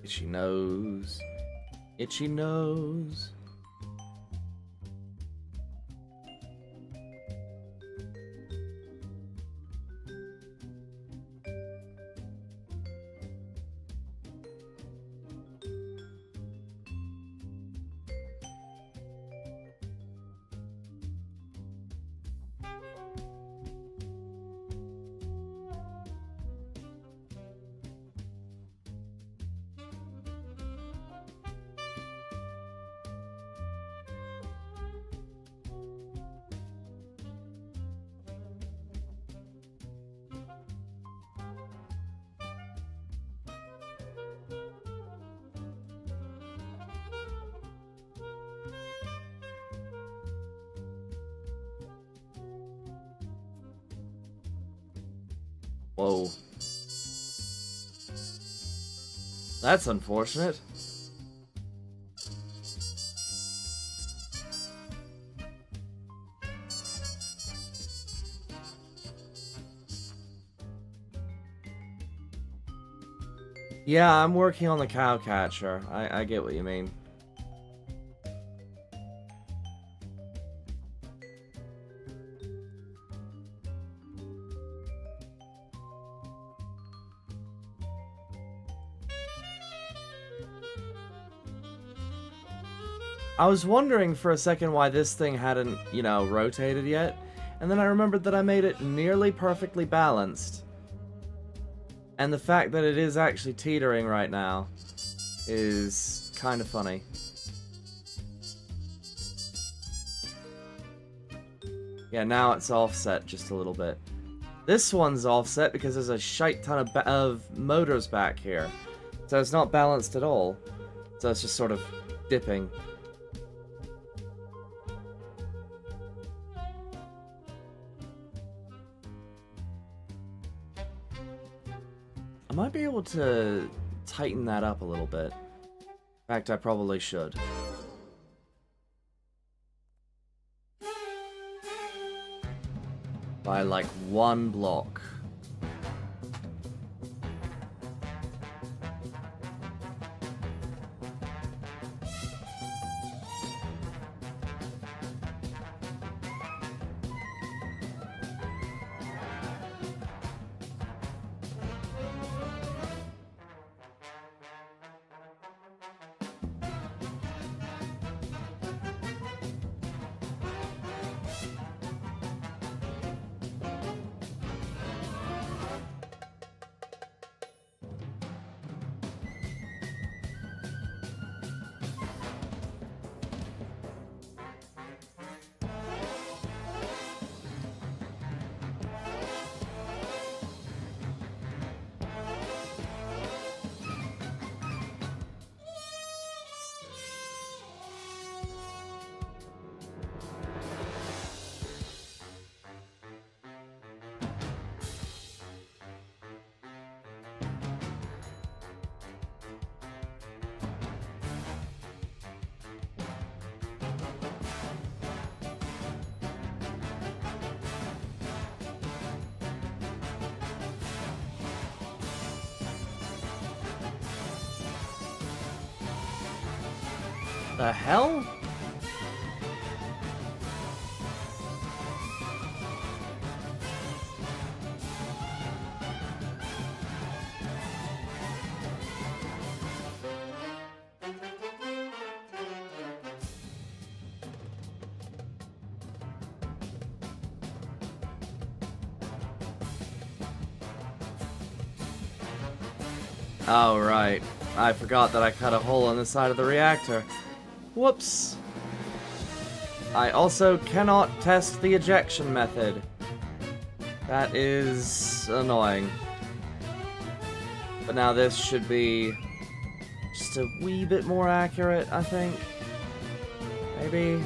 Speaker 2: Itchy nose. Itchy nose. Whoa. That's unfortunate. Yeah, I'm working on the cow catcher. I get what you mean. I was wondering for a second why this thing hadn't, you know, rotated yet, and then I remembered that I made it nearly perfectly balanced. And the fact that it is actually teetering right now is kind of funny. Yeah, now it's offset just a little bit. This one's offset because there's a shite ton of motors back here. So it's not balanced at all. So it's just sort of dipping. I might be able to tighten that up a little bit. In fact, I probably should. By like one block. The hell? Oh, right. I forgot that I cut a hole in the side of the reactor. Whoops. I also cannot test the ejection method. That is annoying. But now this should be just a wee bit more accurate, I think. Maybe.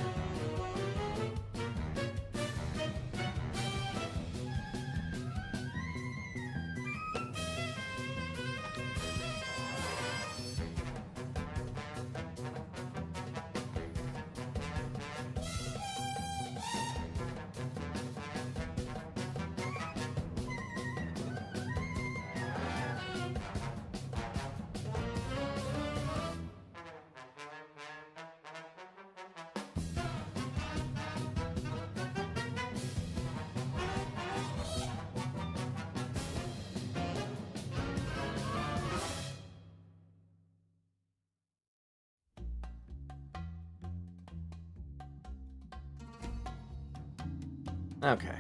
Speaker 2: Okay.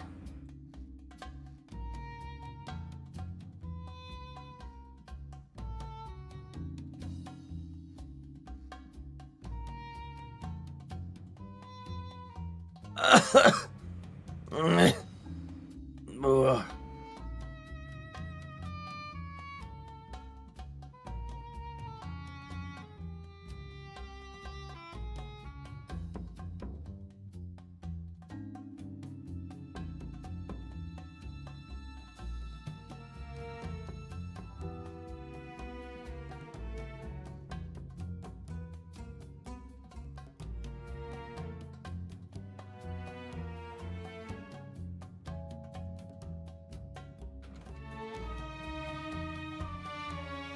Speaker 2: Ugh.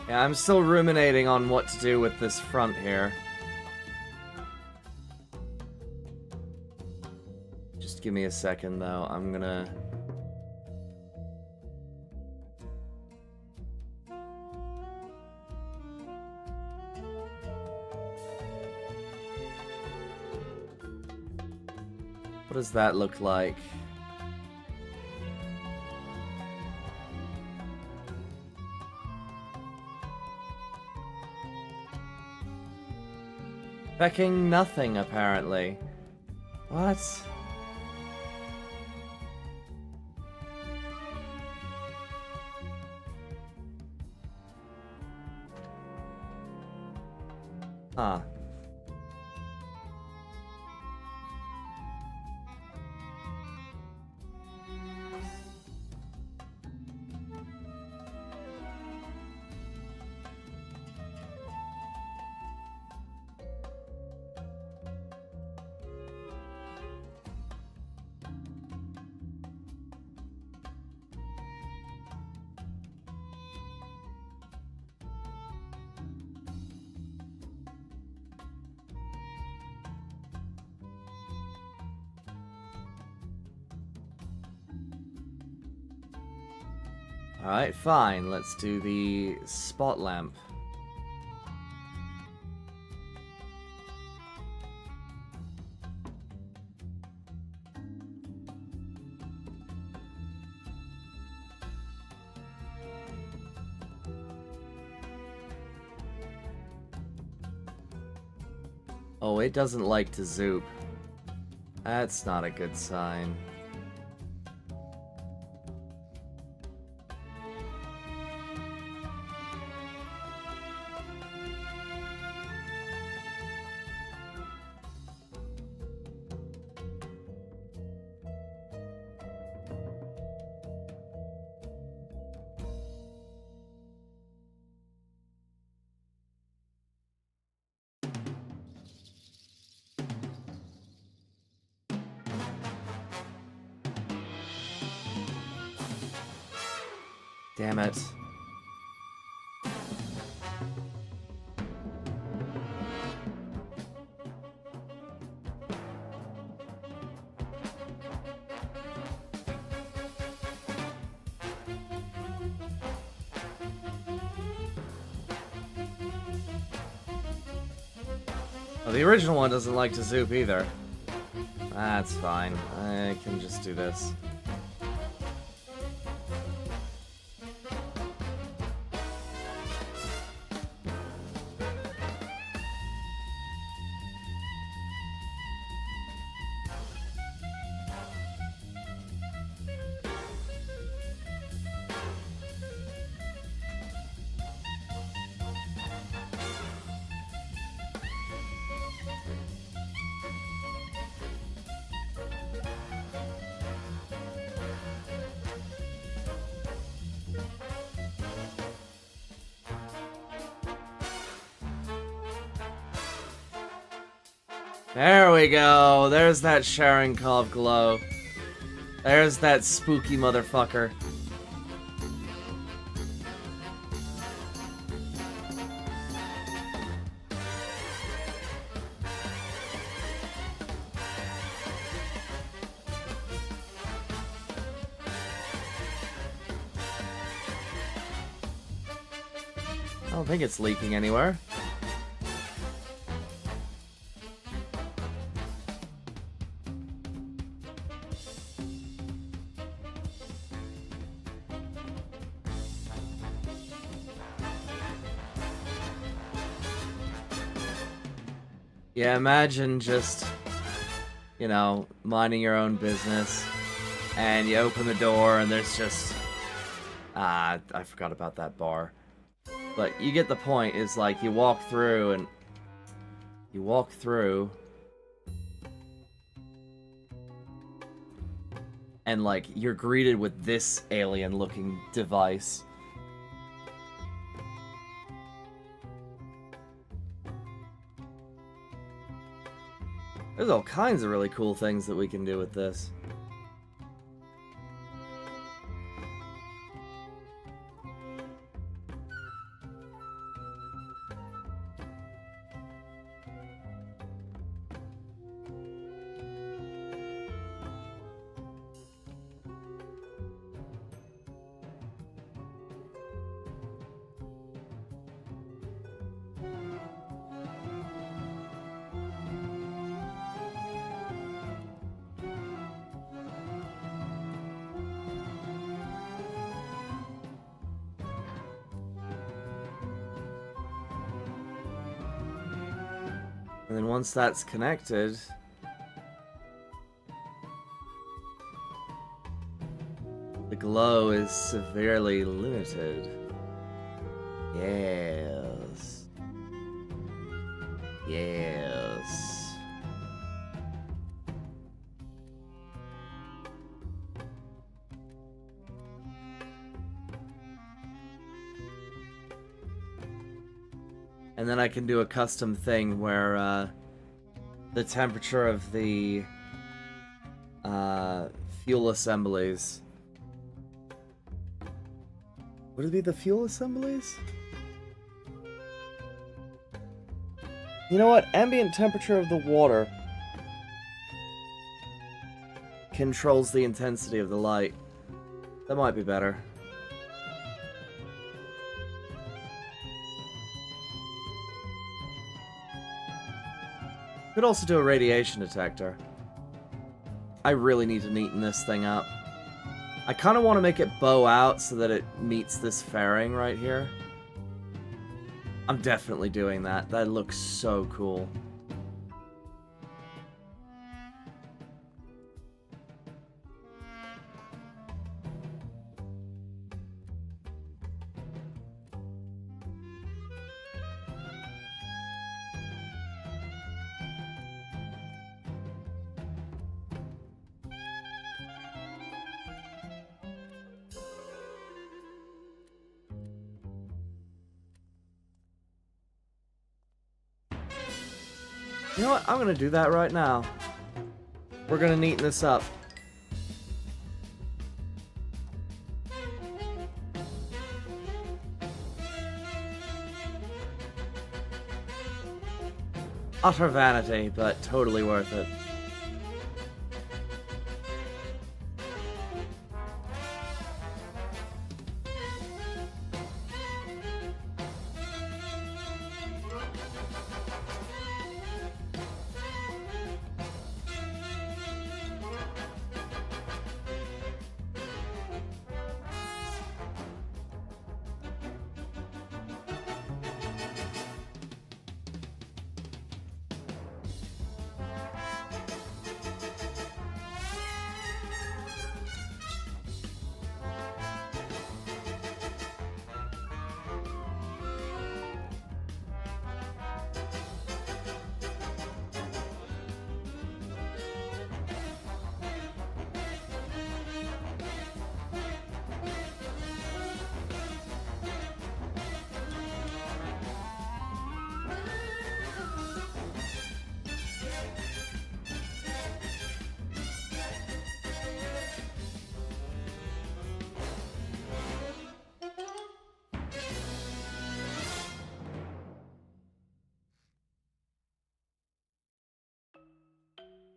Speaker 2: Yeah, I'm still ruminating on what to do with this front here. Just give me a second, though. I'm gonna... What does that look like? Becking nothing, apparently. What? Huh. Alright, fine. Let's do the spot lamp. Oh, it doesn't like to zoop. That's not a good sign. Damn it. Oh, the original one doesn't like to zoop either. That's fine. I can just do this. There we go. There's that Sharon-Kov glow. There's that spooky motherfucker. I don't think it's leaking anywhere. Yeah, imagine just, you know, minding your own business, and you open the door, and there's just... I forgot about that bar. But you get the point, is like, you walk through, and... You walk through... And, like, you're greeted with this alien-looking device. There's all kinds of really cool things that we can do with this. And then once that's connected, the glow is severely limited. Yes. Yes. And then I can do a custom thing where the temperature of the fuel assemblies... Would it be the fuel assemblies? You know what? Ambient temperature of the water controls the intensity of the light. That might be better. Could also do a radiation detector. I really need to neaten this thing up. I kind of want to make it bow out so that it meets this fairing right here. I'm definitely doing that. That looks so cool. You know what? I'm gonna do that right now. We're gonna neaten this up. Utter vanity, but totally worth it.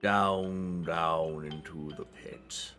Speaker 2: Down, down into the pit.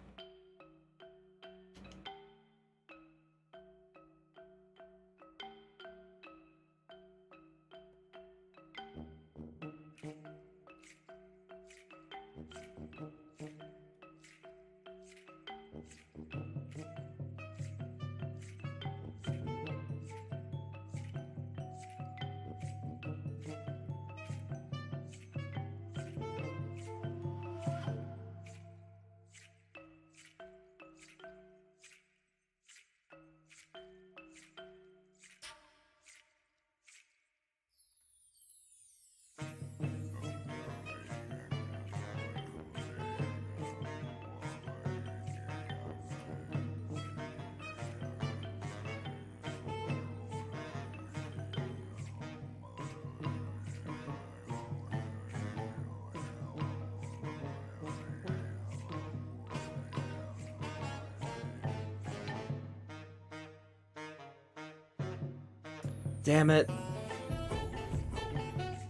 Speaker 2: Damn it.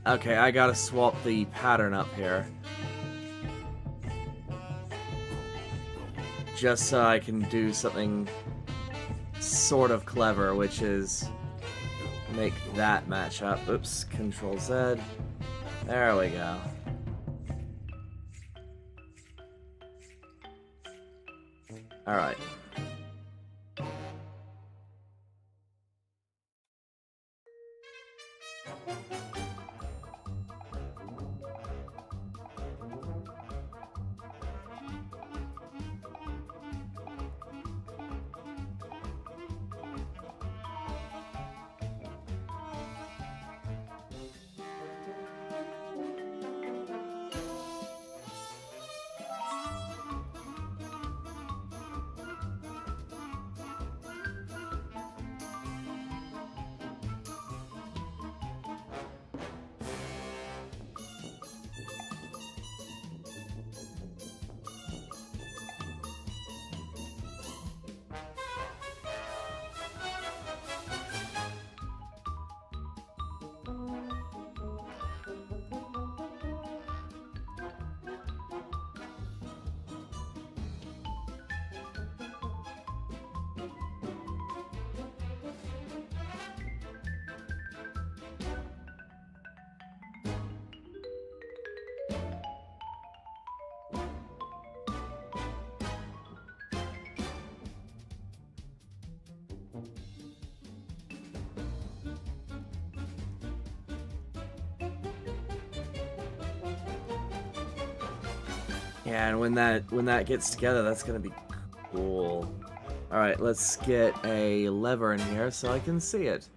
Speaker 2: Okay, I gotta swap the pattern up here. Just so I can do something sort of clever, which is make that match up. Oops, Control Z. There we go. Alright. Yeah, and when that gets together, that's gonna be cool. Alright, let's get a lever in here so I can see it.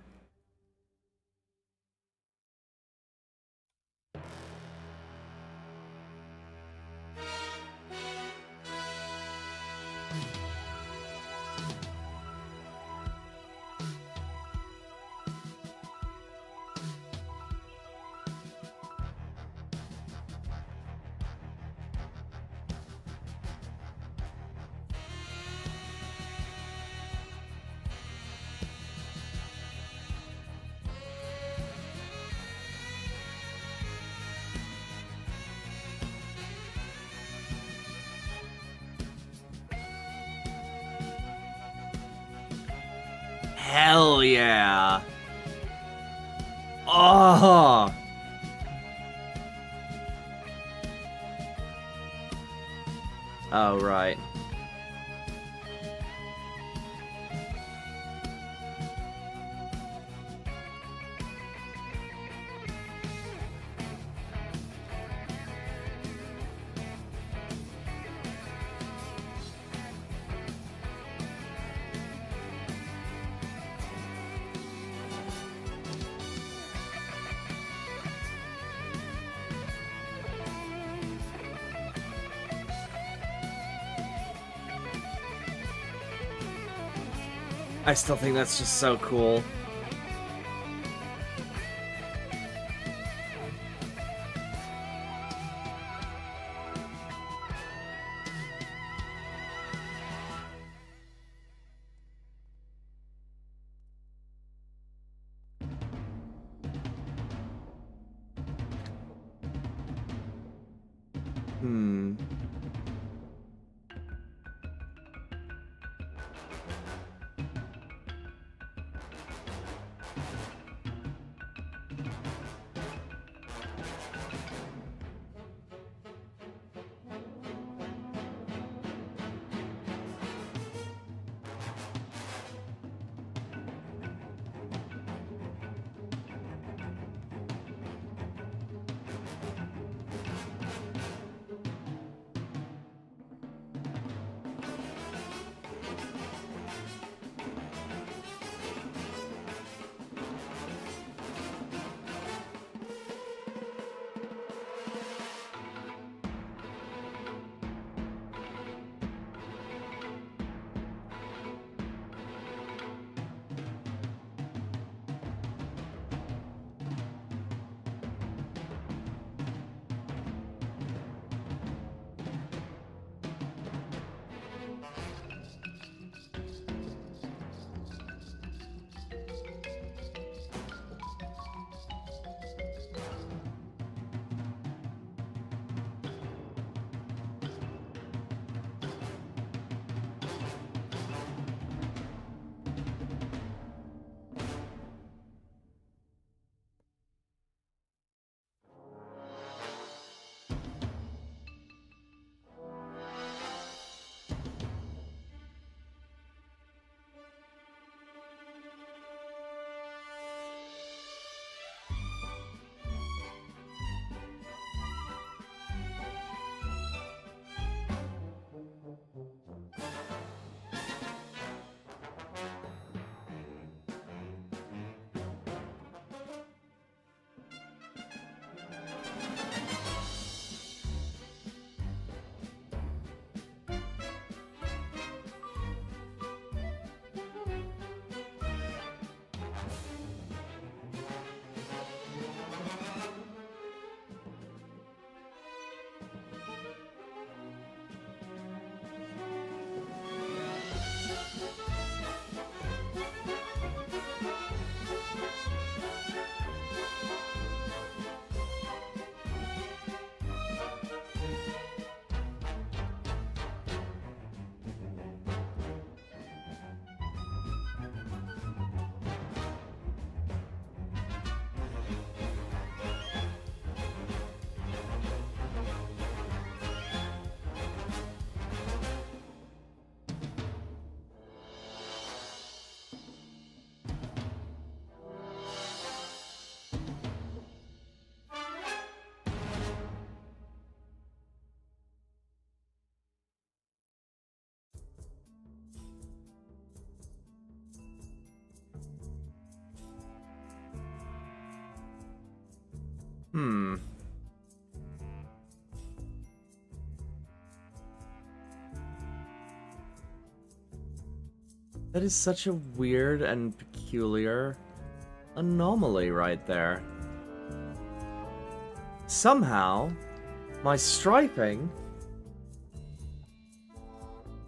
Speaker 2: Hell yeah! Oh! Oh, right. I still think that's just so cool. Hmm. Hmm. That is such a weird and peculiar anomaly right there. Somehow, my striping...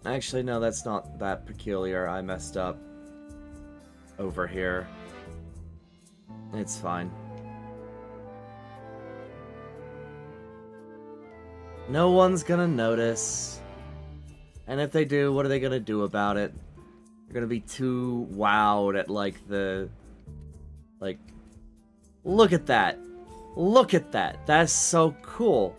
Speaker 2: Actually, no, that's not that peculiar. I messed up over here. It's fine. No one's gonna notice. And if they do, what are they gonna do about it? They're gonna be too wowed at, like, the... Like... Look at that! Look at that! That's so cool!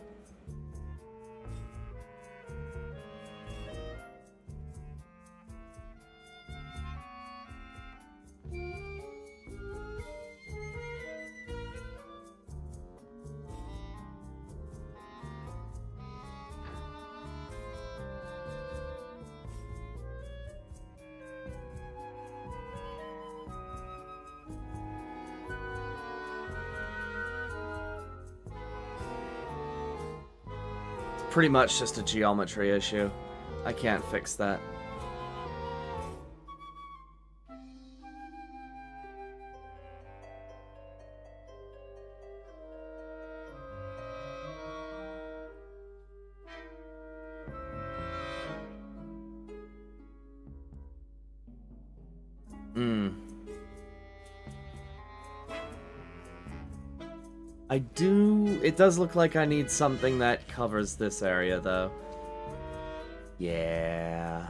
Speaker 2: Pretty much just a geometry issue. I can't fix that. I do... It does look like I need something that covers this area, though. Yeah...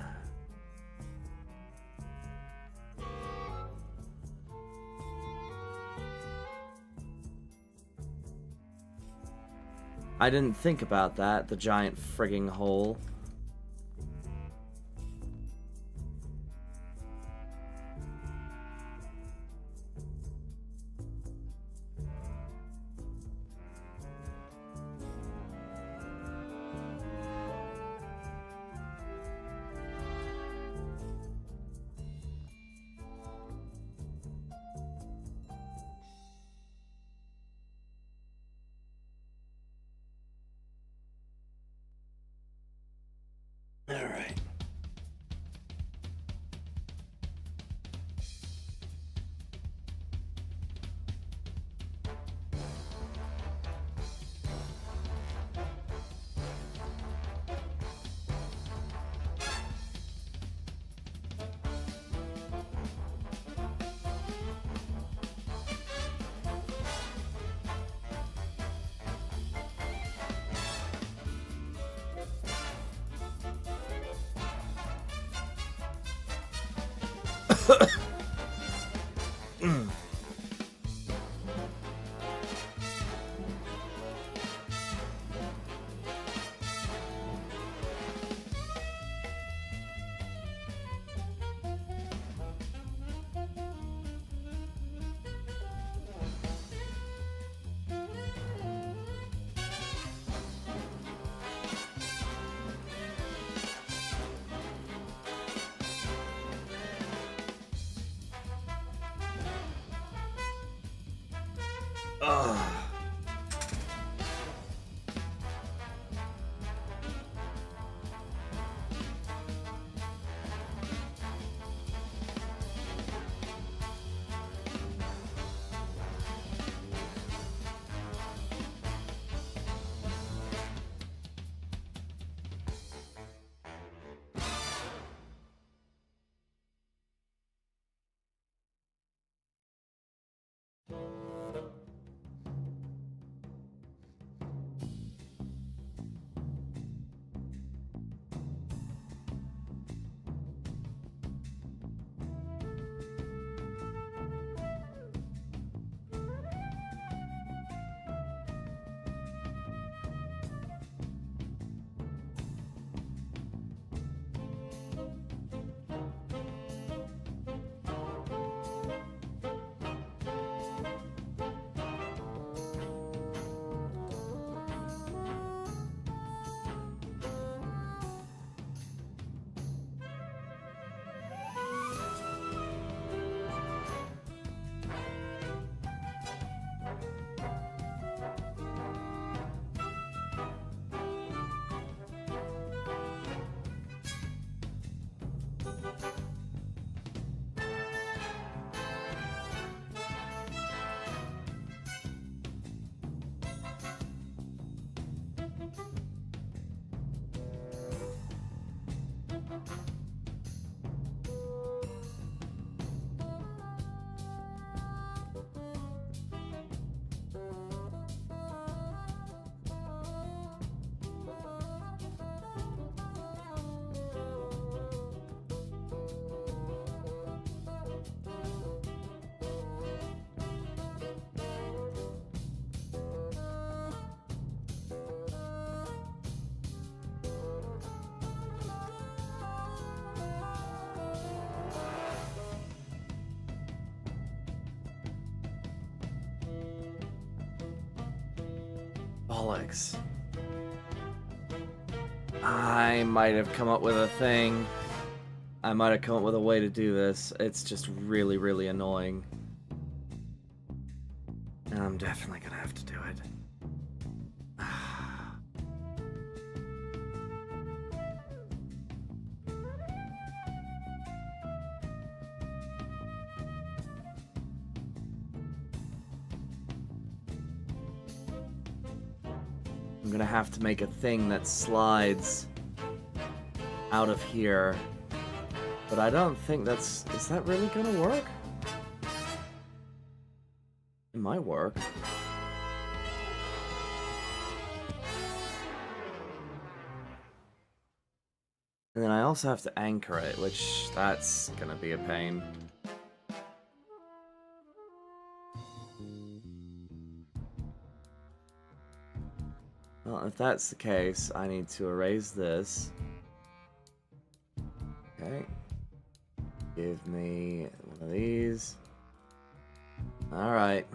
Speaker 2: I didn't think about that, the giant frigging hole. All right. Ugh. Bollocks. I might have come up with a thing. I might have come up with a way to do this. It's just really, really annoying. And I'm definitely gonna have to do it. I'm gonna have to make a thing that slides out of here. But I don't think that's... Is that really gonna work? It might work. And then I also have to anchor it, which that's gonna be a pain. Well, if that's the case, I need to erase this. Okay. Give me one of these. Alright.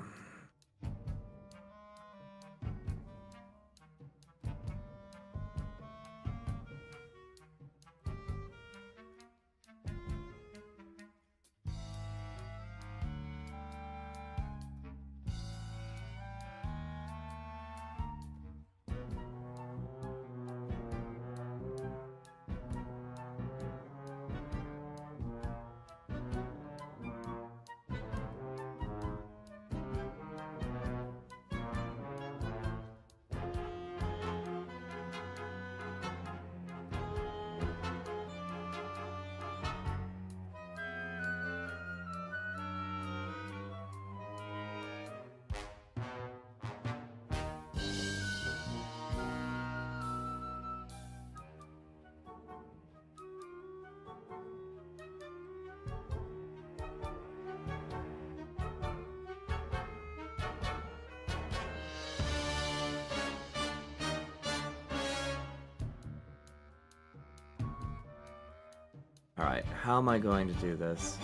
Speaker 2: Alright, how am I going to do this?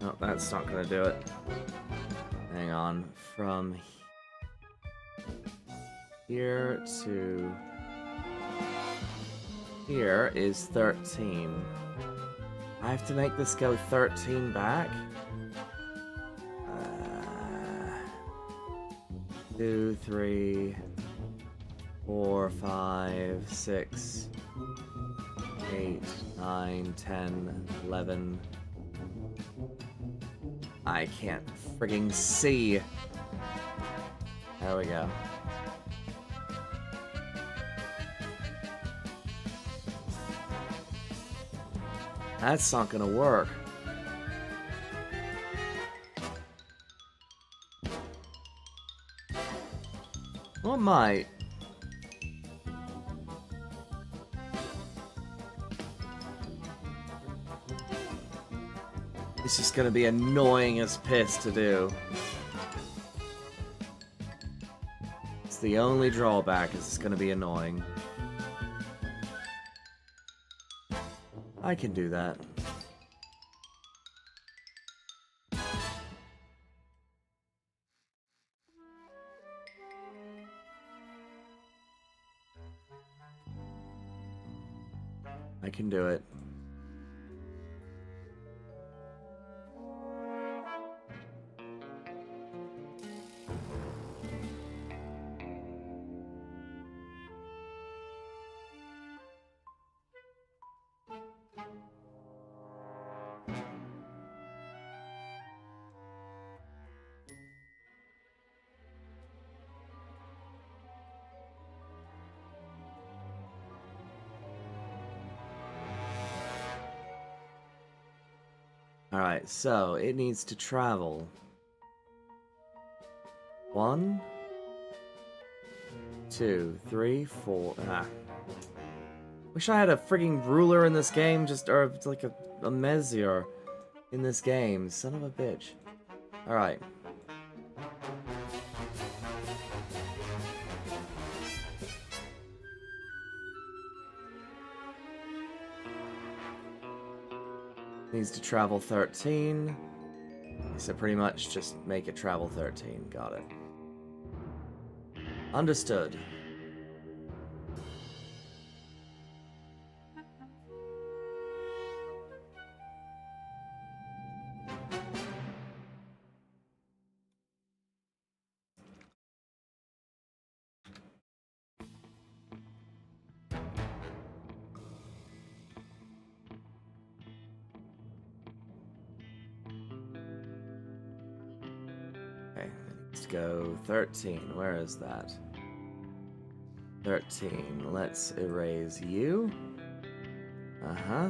Speaker 2: No, that's not gonna do it. Hang on. From here to here is 13. I have to make this go 13 back? 2, 3, 4, 5, 6, 8, 9, 10, 11. I can't frigging see. There we go. That's not gonna work. Well, it might. It's just gonna be annoying as piss to do. It's the only drawback, is it's gonna be annoying. I can do that. I can do it. Alright, so it needs to travel. 1, 2, 3, 4. Wish I had a frigging ruler in this game, or like a measure in this game. Son of a bitch. Alright. Needs to travel 13. So pretty much just make it travel 13. Got it. Understood. Let's go 13. Where is that? 13. Let's erase you. Uh-huh.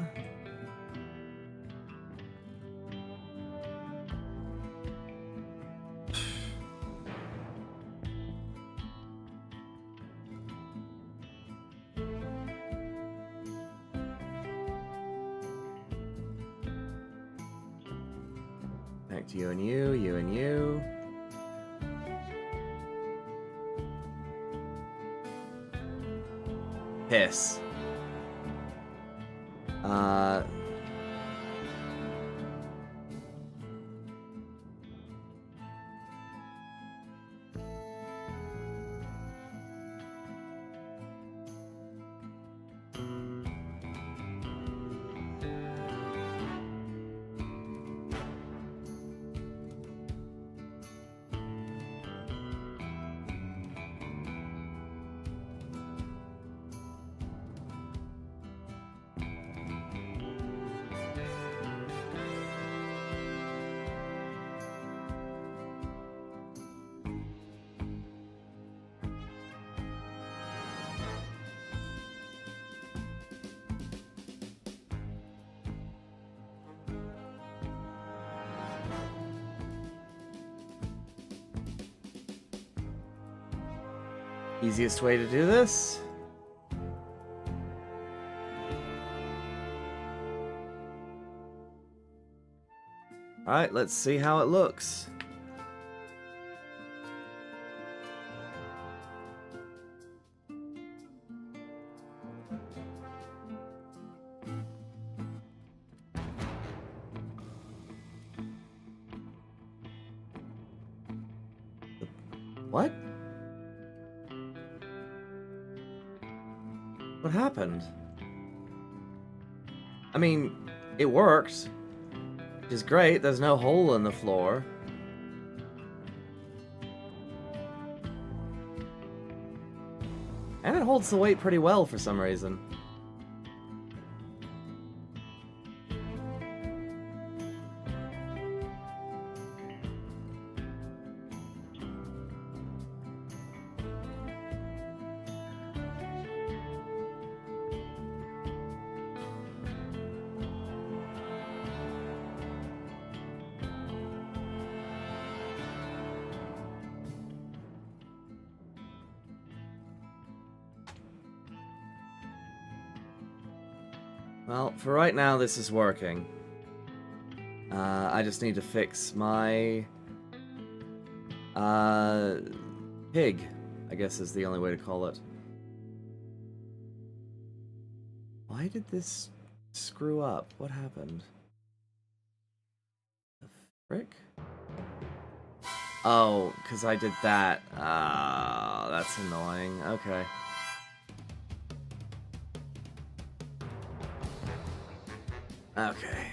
Speaker 2: Connect you and you, you and you. Piss. Easiest way to do this? Alright, let's see how it looks. What? What happened? I mean, it worked. Which is great, there's no hole in the floor. And it holds the weight pretty well for some reason. Well, for right now, this is working. I just need to fix my... pig, I guess is the only way to call it. Why did this screw up? What happened? The frick? Oh, because I did that. Ah, that's annoying. Okay. Okay.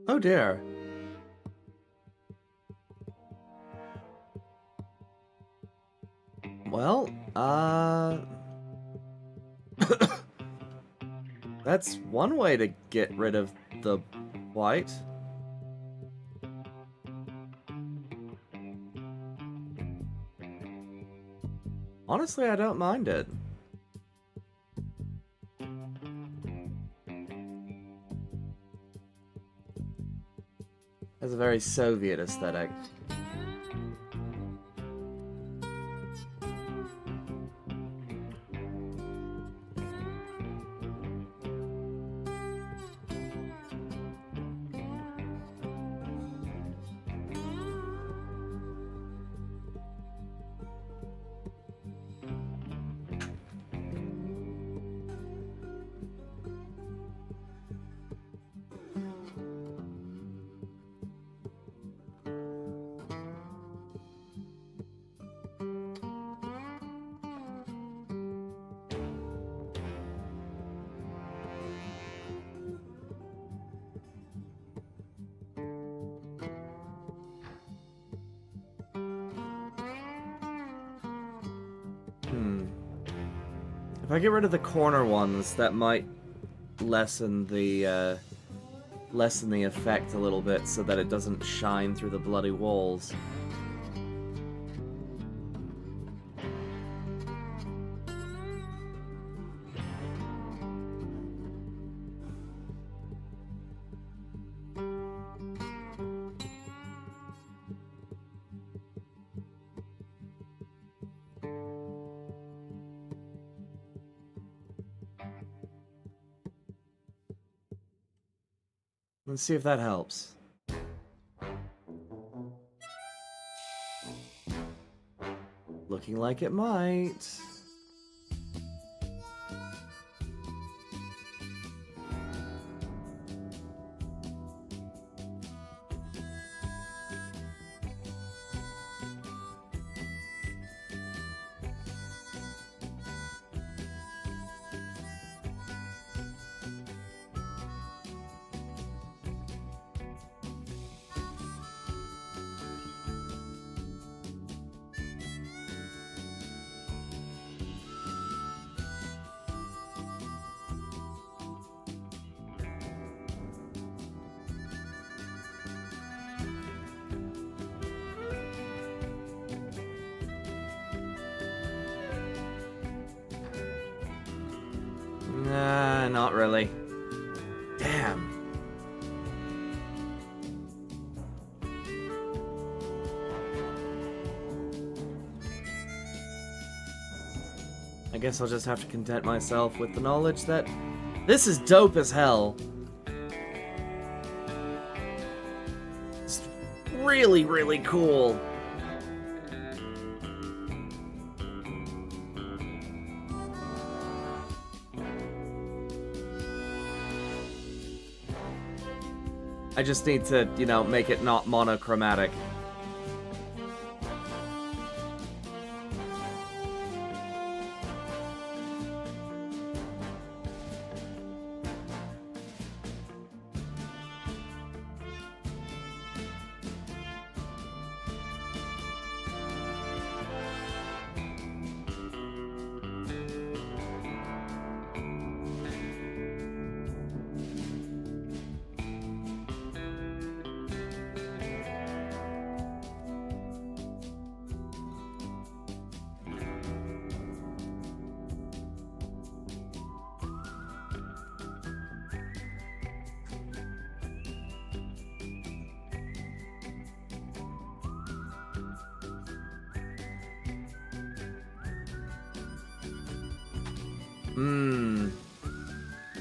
Speaker 2: Oh dear. Well, that's one way to get rid of the white. Honestly, I don't mind it. Has a very Soviet aesthetic. If I get rid of the corner ones, that might lessen the effect a little bit so that it doesn't shine through the bloody walls. Let's see if that helps. Looking like it might. Nah, not really. Damn. I guess I'll just have to content myself with the knowledge that this is dope as hell. It's really, really cool. I just need to, you know, make it not monochromatic.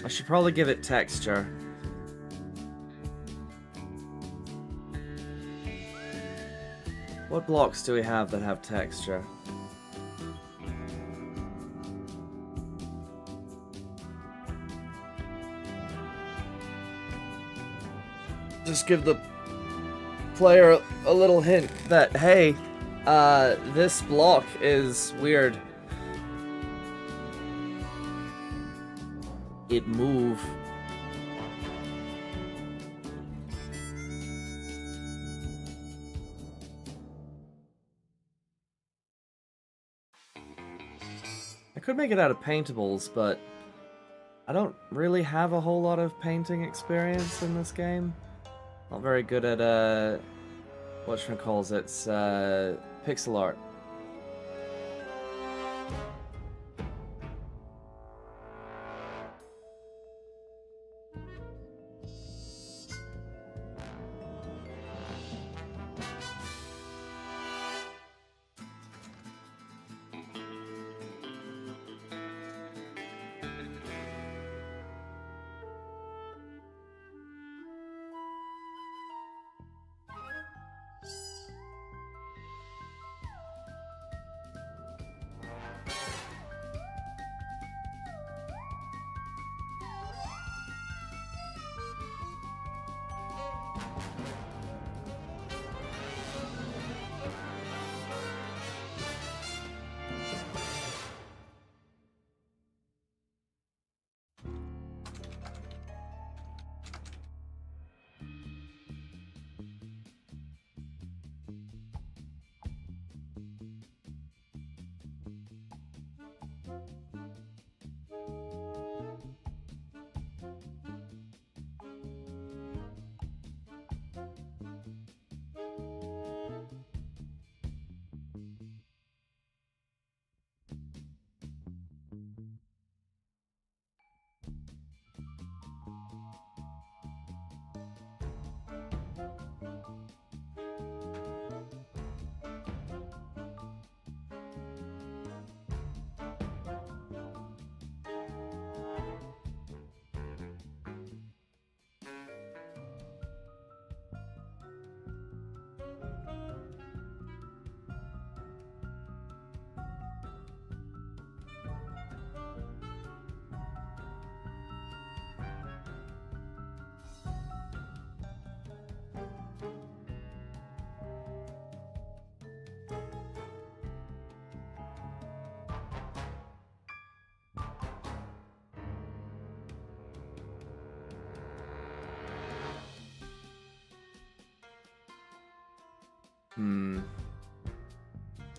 Speaker 2: I should probably give it texture. What blocks do we have that have texture? Just give the player a little hint that, hey, this block is weird. It move. could make it out of paintables, but I don't really have a whole lot of painting experience in this game. Not very good at, whatchamacallits, pixel art.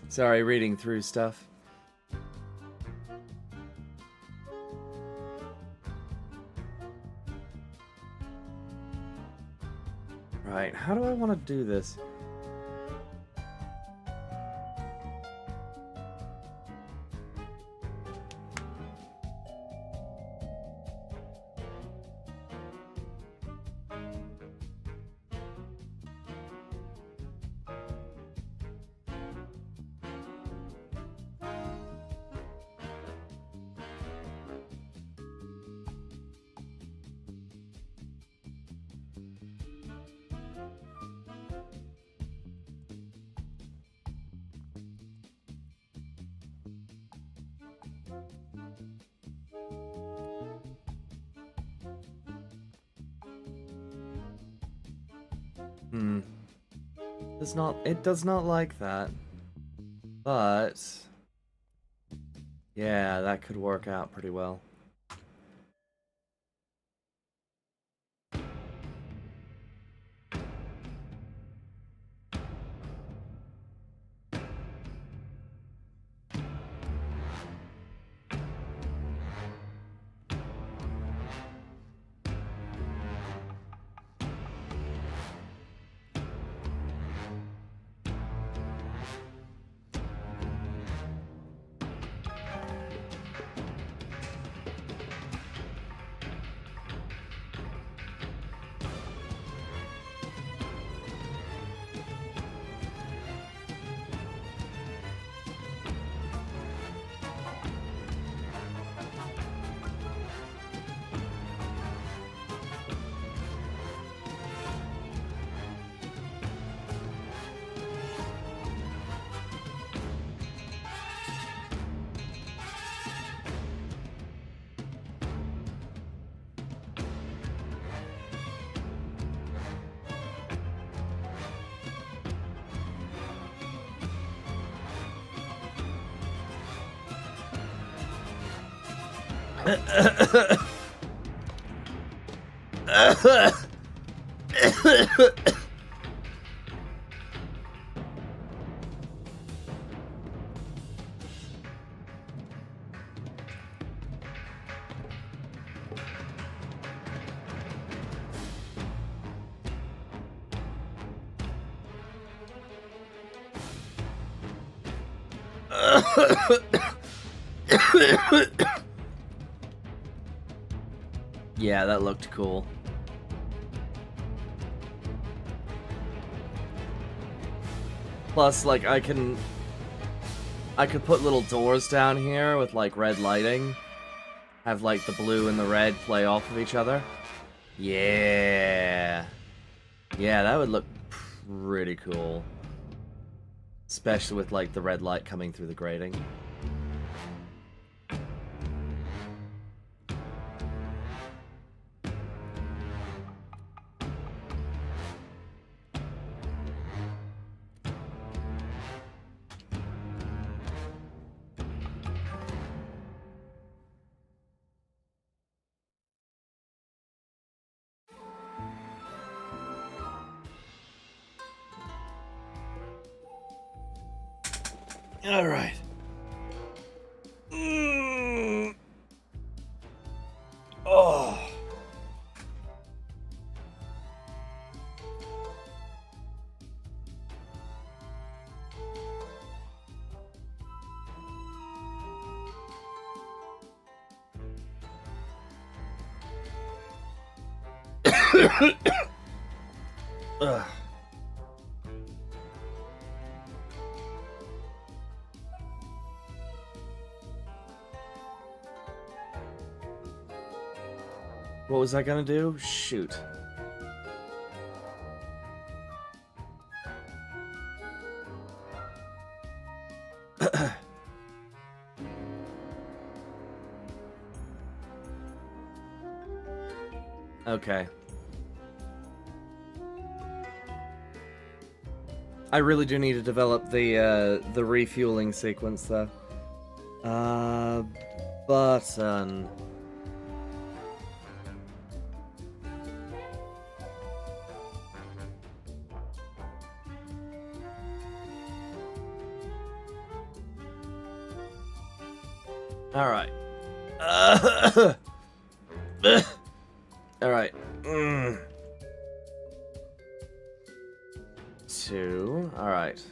Speaker 2: Sorry, reading through stuff. Right, how do I want to do this? It does not like that. But yeah, that could work out pretty well. Yeah, that looked cool. Plus, like, I could put little doors down here with, like, red lighting. Have, like, the blue and the red play off of each other. Yeah. Yeah, that would look pretty cool. Especially with, like, the red light coming through the grating. All right. Oh. Ugh. What was I gonna do? Shoot. Okay. I really do need to develop the refueling sequence though. Button. All right. All right. 2. All right.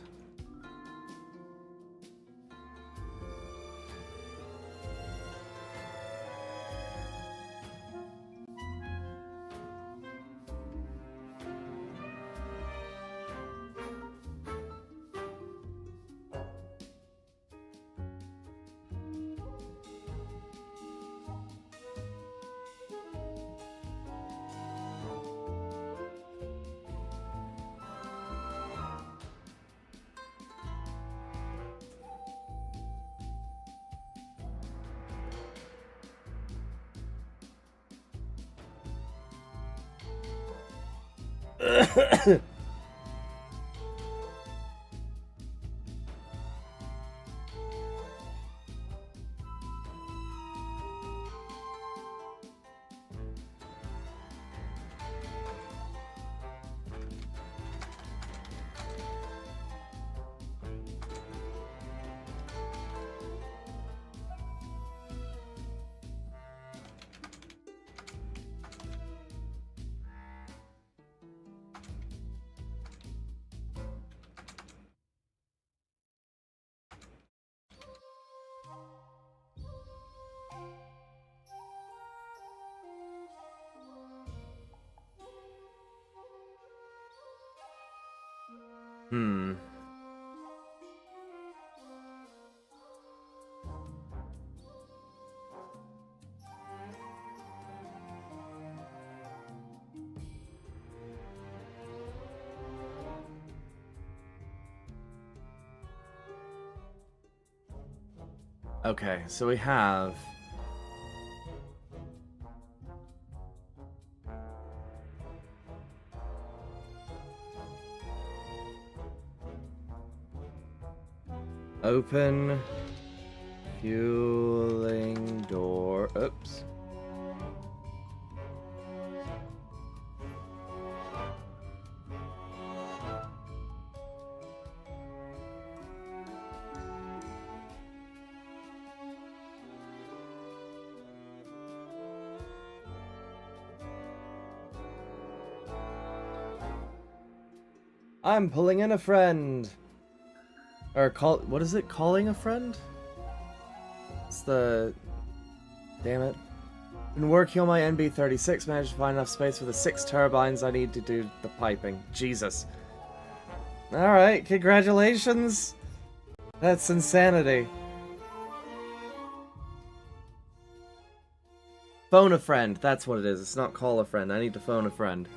Speaker 2: Hmm. Okay, so we have open fueling door. Oops. I'm pulling in a friend. Or call, what is it? Calling a friend? It's the... Damn it. Been working on my NB36, managed to find enough space for the 6 turbines I need to do the piping. Jesus. Alright, congratulations! That's insanity. Phone a friend, that's what it is. It's not call a friend. I need to phone a friend.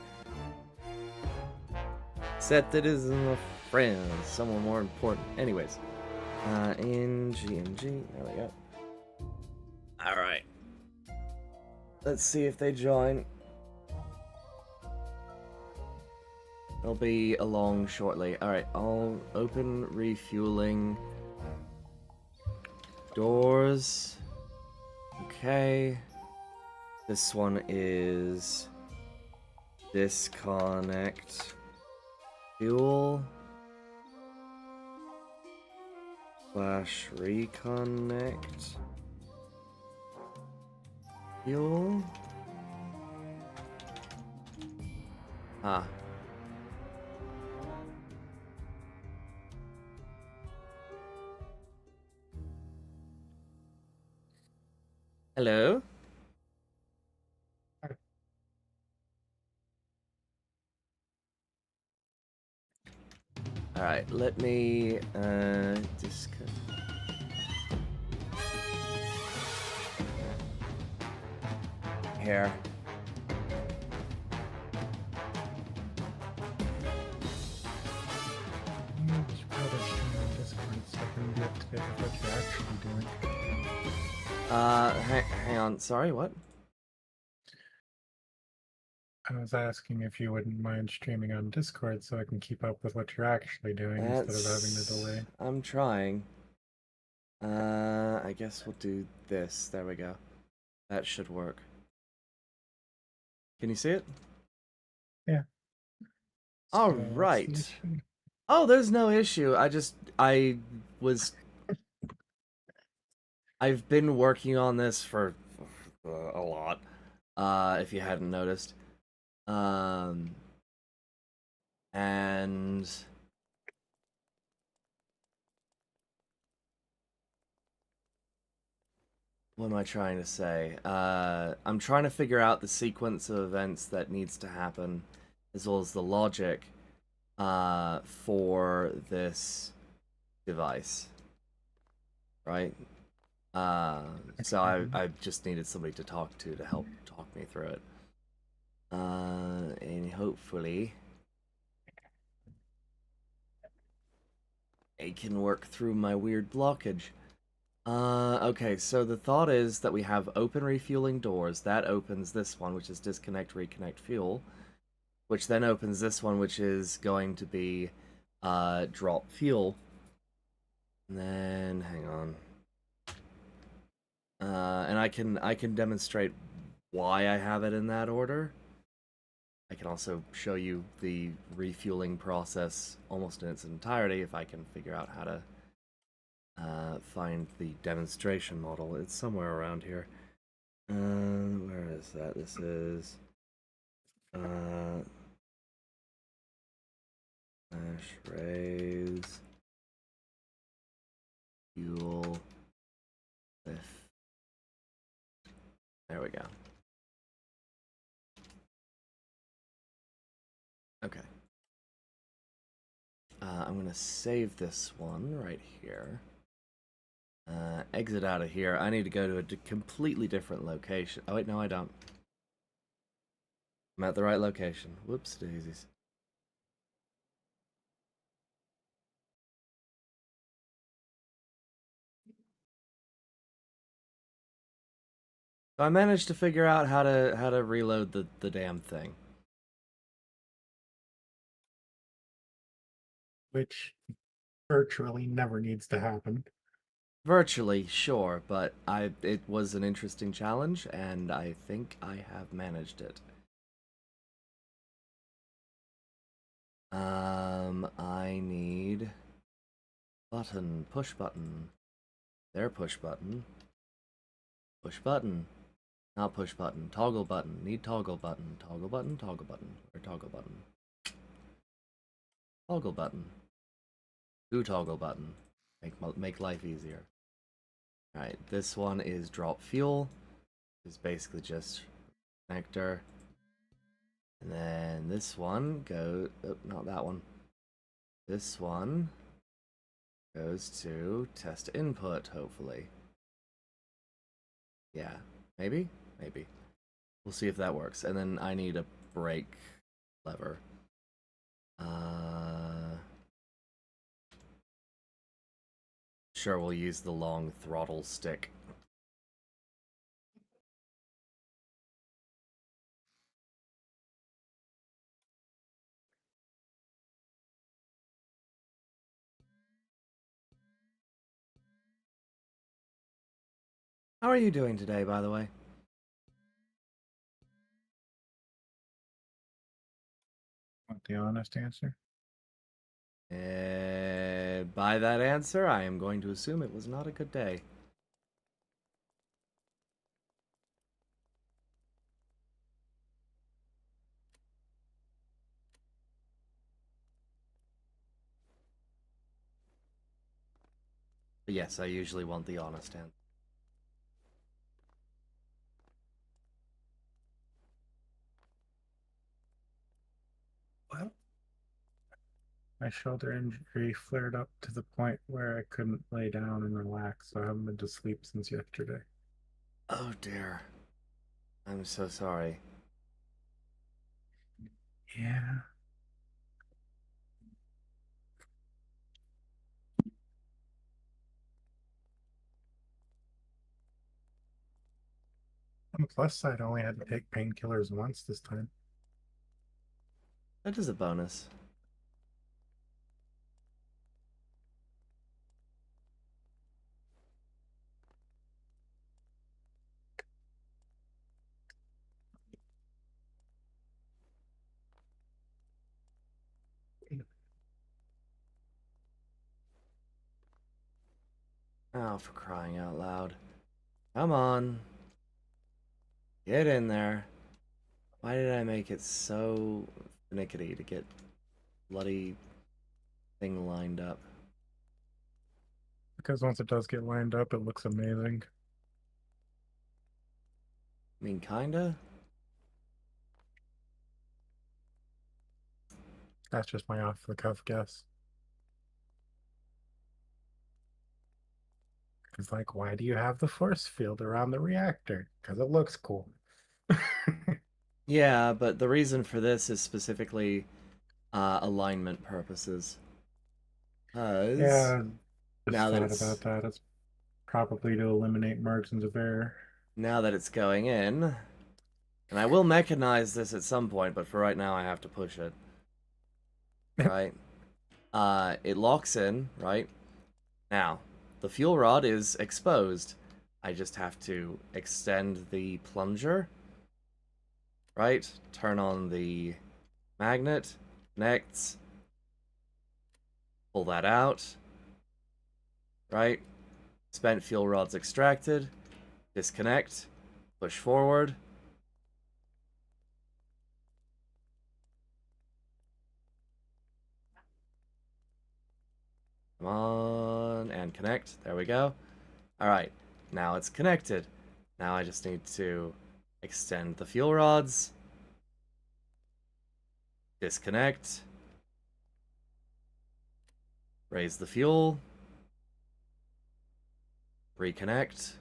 Speaker 2: Except it isn't a friend. Someone more important. Anyways. In GNG. There we go. Alright. Let's see if they join. They'll be along shortly. Alright, I'll open refueling doors. Okay. This one is disconnect fuel / reconnect fuel. Ah. Hello? Alright, let me disconnect. Here.
Speaker 4: You should probably stream on Discord so I can be up to date with what you're actually doing.
Speaker 2: Hang on. Sorry, what?
Speaker 4: I was asking if you wouldn't mind streaming on Discord so I can keep up with what you're actually doing instead of having the delay.
Speaker 2: I'm trying. I guess we'll do this. There we go. That should work. Can you see it?
Speaker 4: Yeah.
Speaker 2: All
Speaker 4: So,
Speaker 2: right.
Speaker 4: what's the issue?
Speaker 2: Oh, there's no issue. I've been working on this for a lot. If you hadn't noticed. And what am I trying to say? I'm trying to figure out the sequence of events that needs to happen, as well as the logic for this device. Right? So I just needed somebody to talk to help talk me through it. And hopefully I can work through my weird blockage. Okay, so the thought is that we have open refueling doors. That opens this one, which is disconnect, reconnect, fuel. Which then opens this one, which is going to be drop fuel. And then, hang on. And I can demonstrate why I have it in that order. I can also show you the refueling process almost in its entirety if I can figure out how to find the demonstration model. It's somewhere around here. Where is that? This is raise fuel lift. There we go. Okay. I'm gonna save this one right here. Exit out of here. I need to go to a completely different location. Oh wait, no I don't. I'm at the right location. Whoops daisies. So I managed to figure out how to reload the damn thing.
Speaker 4: Which virtually never needs to happen.
Speaker 2: Virtually, sure, but it was an interesting challenge, and I think I have managed it. I need button, push button. There, push button. Push button. Not push button. Toggle button. Need toggle button. Toggle button, toggle button. Or toggle button. Toggle button. Do toggle button. Make life easier. Alright, this one is drop fuel. It's basically just connector. And then this one goes... Oh, not that one. This one goes to test input, hopefully. Yeah, maybe? Maybe. We'll see if that works. And then I need a brake lever. Sure, we'll use the long throttle stick. How are you doing today, by the way?
Speaker 4: Want the honest answer?
Speaker 2: By that answer, I am going to assume it was not a good day. But yes, I usually want the honest answer.
Speaker 4: Well, my shoulder injury flared up to the point where I couldn't lay down and relax, so I haven't been to sleep since yesterday.
Speaker 2: Oh dear. I'm so sorry.
Speaker 4: Yeah. On the plus side, I only had to take painkillers once this time.
Speaker 2: That is a bonus. Oh, for crying out loud. Come on. Get in there. Why did I make it so finicky to get bloody thing lined up?
Speaker 4: Because once it does get lined up, it looks amazing.
Speaker 2: I mean, kinda?
Speaker 4: That's just my off the cuff guess. It's like, why do you have the force field around the reactor? Because it looks cool.
Speaker 2: Yeah, but the reason for this is specifically alignment purposes.
Speaker 4: Yeah, just
Speaker 2: Now that
Speaker 4: thought
Speaker 2: it's
Speaker 4: about that. It's probably to eliminate margins of error.
Speaker 2: now that it's going in, and I will mechanize this at some point, but for right now I have to push it. Right? It locks in, right? Now, the fuel rod is exposed. I just have to extend the plunger, right? Turn on the magnet, connects, pull that out, right? Spent fuel rod's extracted, disconnect, push forward. Come on, and connect. There we go. Alright, now it's connected. Now I just need to extend the fuel rods, disconnect, raise the fuel, reconnect,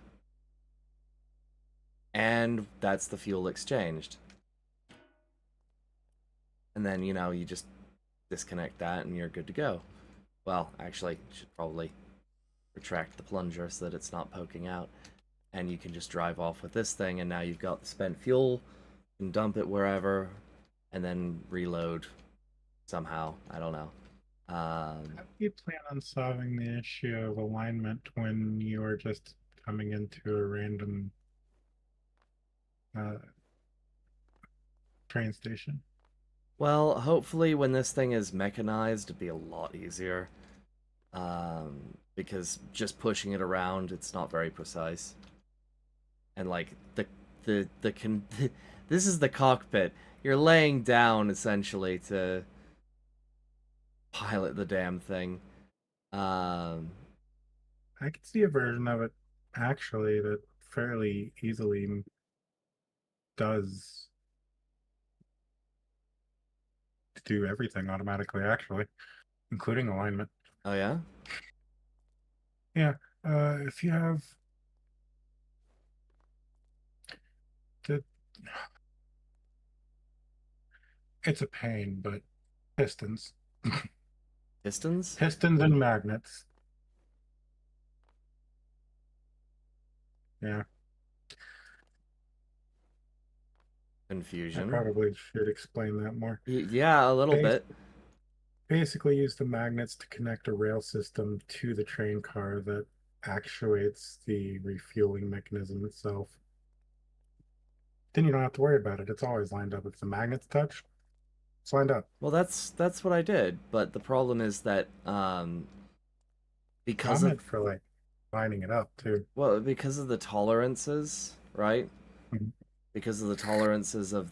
Speaker 2: and that's the fuel exchanged. And then, you just disconnect that and you're good to go. Well, actually, you should probably retract the plunger so that it's not poking out. And you can just drive off with this thing, and now you've got the spent fuel. You can dump it wherever, and then reload somehow. I don't know.
Speaker 4: How do you plan on solving the issue of alignment when you are just coming into a random uh, train station?
Speaker 2: Well, hopefully when this thing is mechanized, it'll be a lot easier. Because just pushing it around, it's not very precise. And like this is the cockpit. You're laying down essentially to pilot the damn thing.
Speaker 4: I could see a version of it actually that fairly easily does do everything automatically, actually, including alignment.
Speaker 2: Oh yeah?
Speaker 4: Yeah, if you have the, it's a pain, but pistons,
Speaker 2: Pistons?
Speaker 4: pistons and magnets. Yeah, I
Speaker 2: Confusion.
Speaker 4: probably should explain that more.
Speaker 2: Yeah, a little
Speaker 4: Bas
Speaker 2: bit.
Speaker 4: Basically, use the magnets to connect a rail system to the train car that actuates the refueling mechanism itself. Then you don't have to worry about it. It's always lined up. If the magnets touch, it's lined up.
Speaker 2: Well, that's what I did, but the problem is that
Speaker 4: I
Speaker 2: because of
Speaker 4: meant for like lining it up too.
Speaker 2: because of the tolerances, right?
Speaker 4: Mhm.
Speaker 2: Because of the tolerances of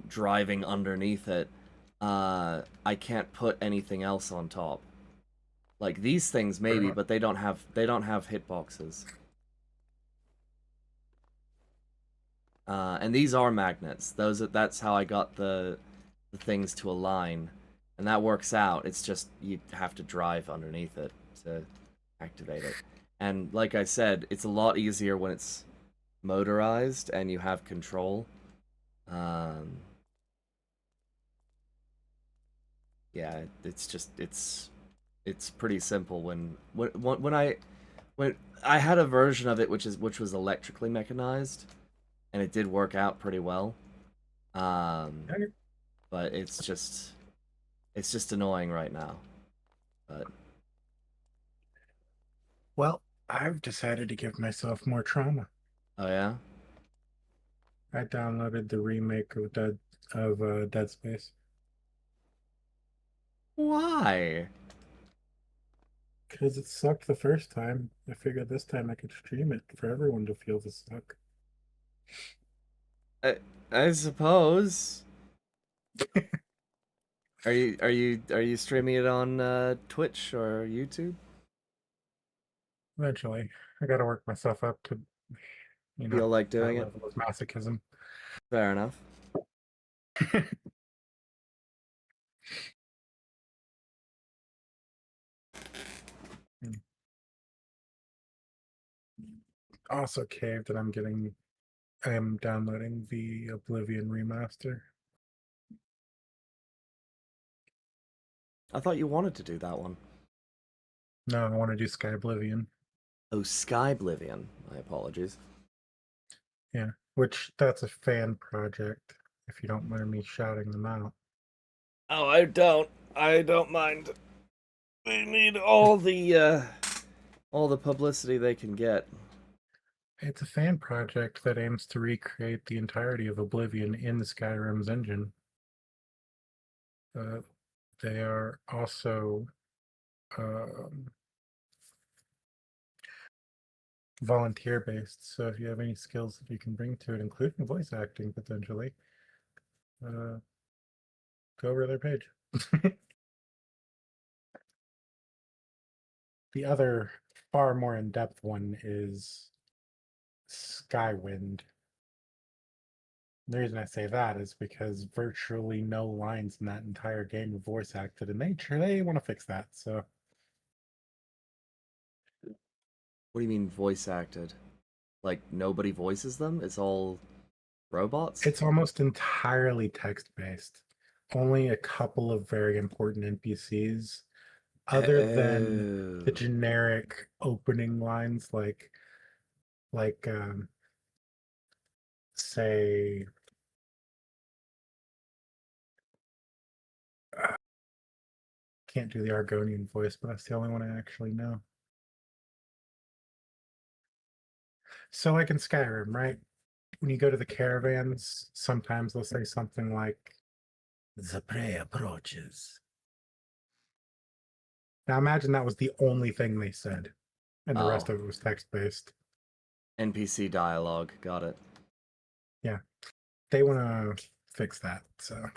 Speaker 2: driving underneath it, I can't put anything else on top. Like these things maybe, but they don't have hitboxes. And these are magnets. That's how I got the things to align, and that works out. It's just you have to drive underneath it to activate it. And like I said, it's a lot easier when it's motorized and you have control. Um, yeah, it's pretty simple when I had a version of it which was electrically mechanized, and it did work out pretty well. Um,
Speaker 4: Okay.
Speaker 2: but it's just annoying right now. But
Speaker 4: Well, I've decided to give myself more trauma.
Speaker 2: oh yeah,
Speaker 4: I downloaded the remake of Dead Space
Speaker 2: why?
Speaker 4: because it sucked the first time. I figured this time I could stream it for everyone to feel the suck.
Speaker 2: I I suppose. Are you streaming it on Twitch or YouTube?
Speaker 4: Eventually, I got to work myself up to,
Speaker 2: Feel like
Speaker 4: that
Speaker 2: doing it?
Speaker 4: level of masochism.
Speaker 2: Fair enough.
Speaker 4: Also caved that I am downloading the Oblivion remaster.
Speaker 2: I thought you wanted to do that one.
Speaker 4: No, I want to do Sky Oblivion.
Speaker 2: Oh, Sky Oblivion. My apologies.
Speaker 4: Yeah, which that's a fan project, if you don't mind me shouting them out.
Speaker 2: Oh, I don't. I don't mind. They need all the publicity they can get.
Speaker 4: It's a fan project that aims to recreate the entirety of Oblivion in Skyrim's engine. Uh, they are also um, volunteer based, so if you have any skills that you can bring to it, including voice acting potentially, uh, go over their page. The other, far more in depth one is Skywind. The reason I say that is because virtually no lines in that entire game are voice acted, and they want to fix that. So
Speaker 2: What do you mean voice acted? Like nobody voices them? It's all robots?
Speaker 4: it's almost entirely text based. Only a couple of very important NPCs, other than the
Speaker 2: Oh.
Speaker 4: generic opening lines, like say can't do the Argonian voice, but that's the only one I actually know. So like in Skyrim, right? When you go to the caravans, sometimes they'll say something like, "The prey approaches." Now imagine that was the only thing they said, and the rest
Speaker 2: Oh.
Speaker 4: of it was text based.
Speaker 2: NPC dialogue. Got it.
Speaker 4: Yeah, they want to fix that. So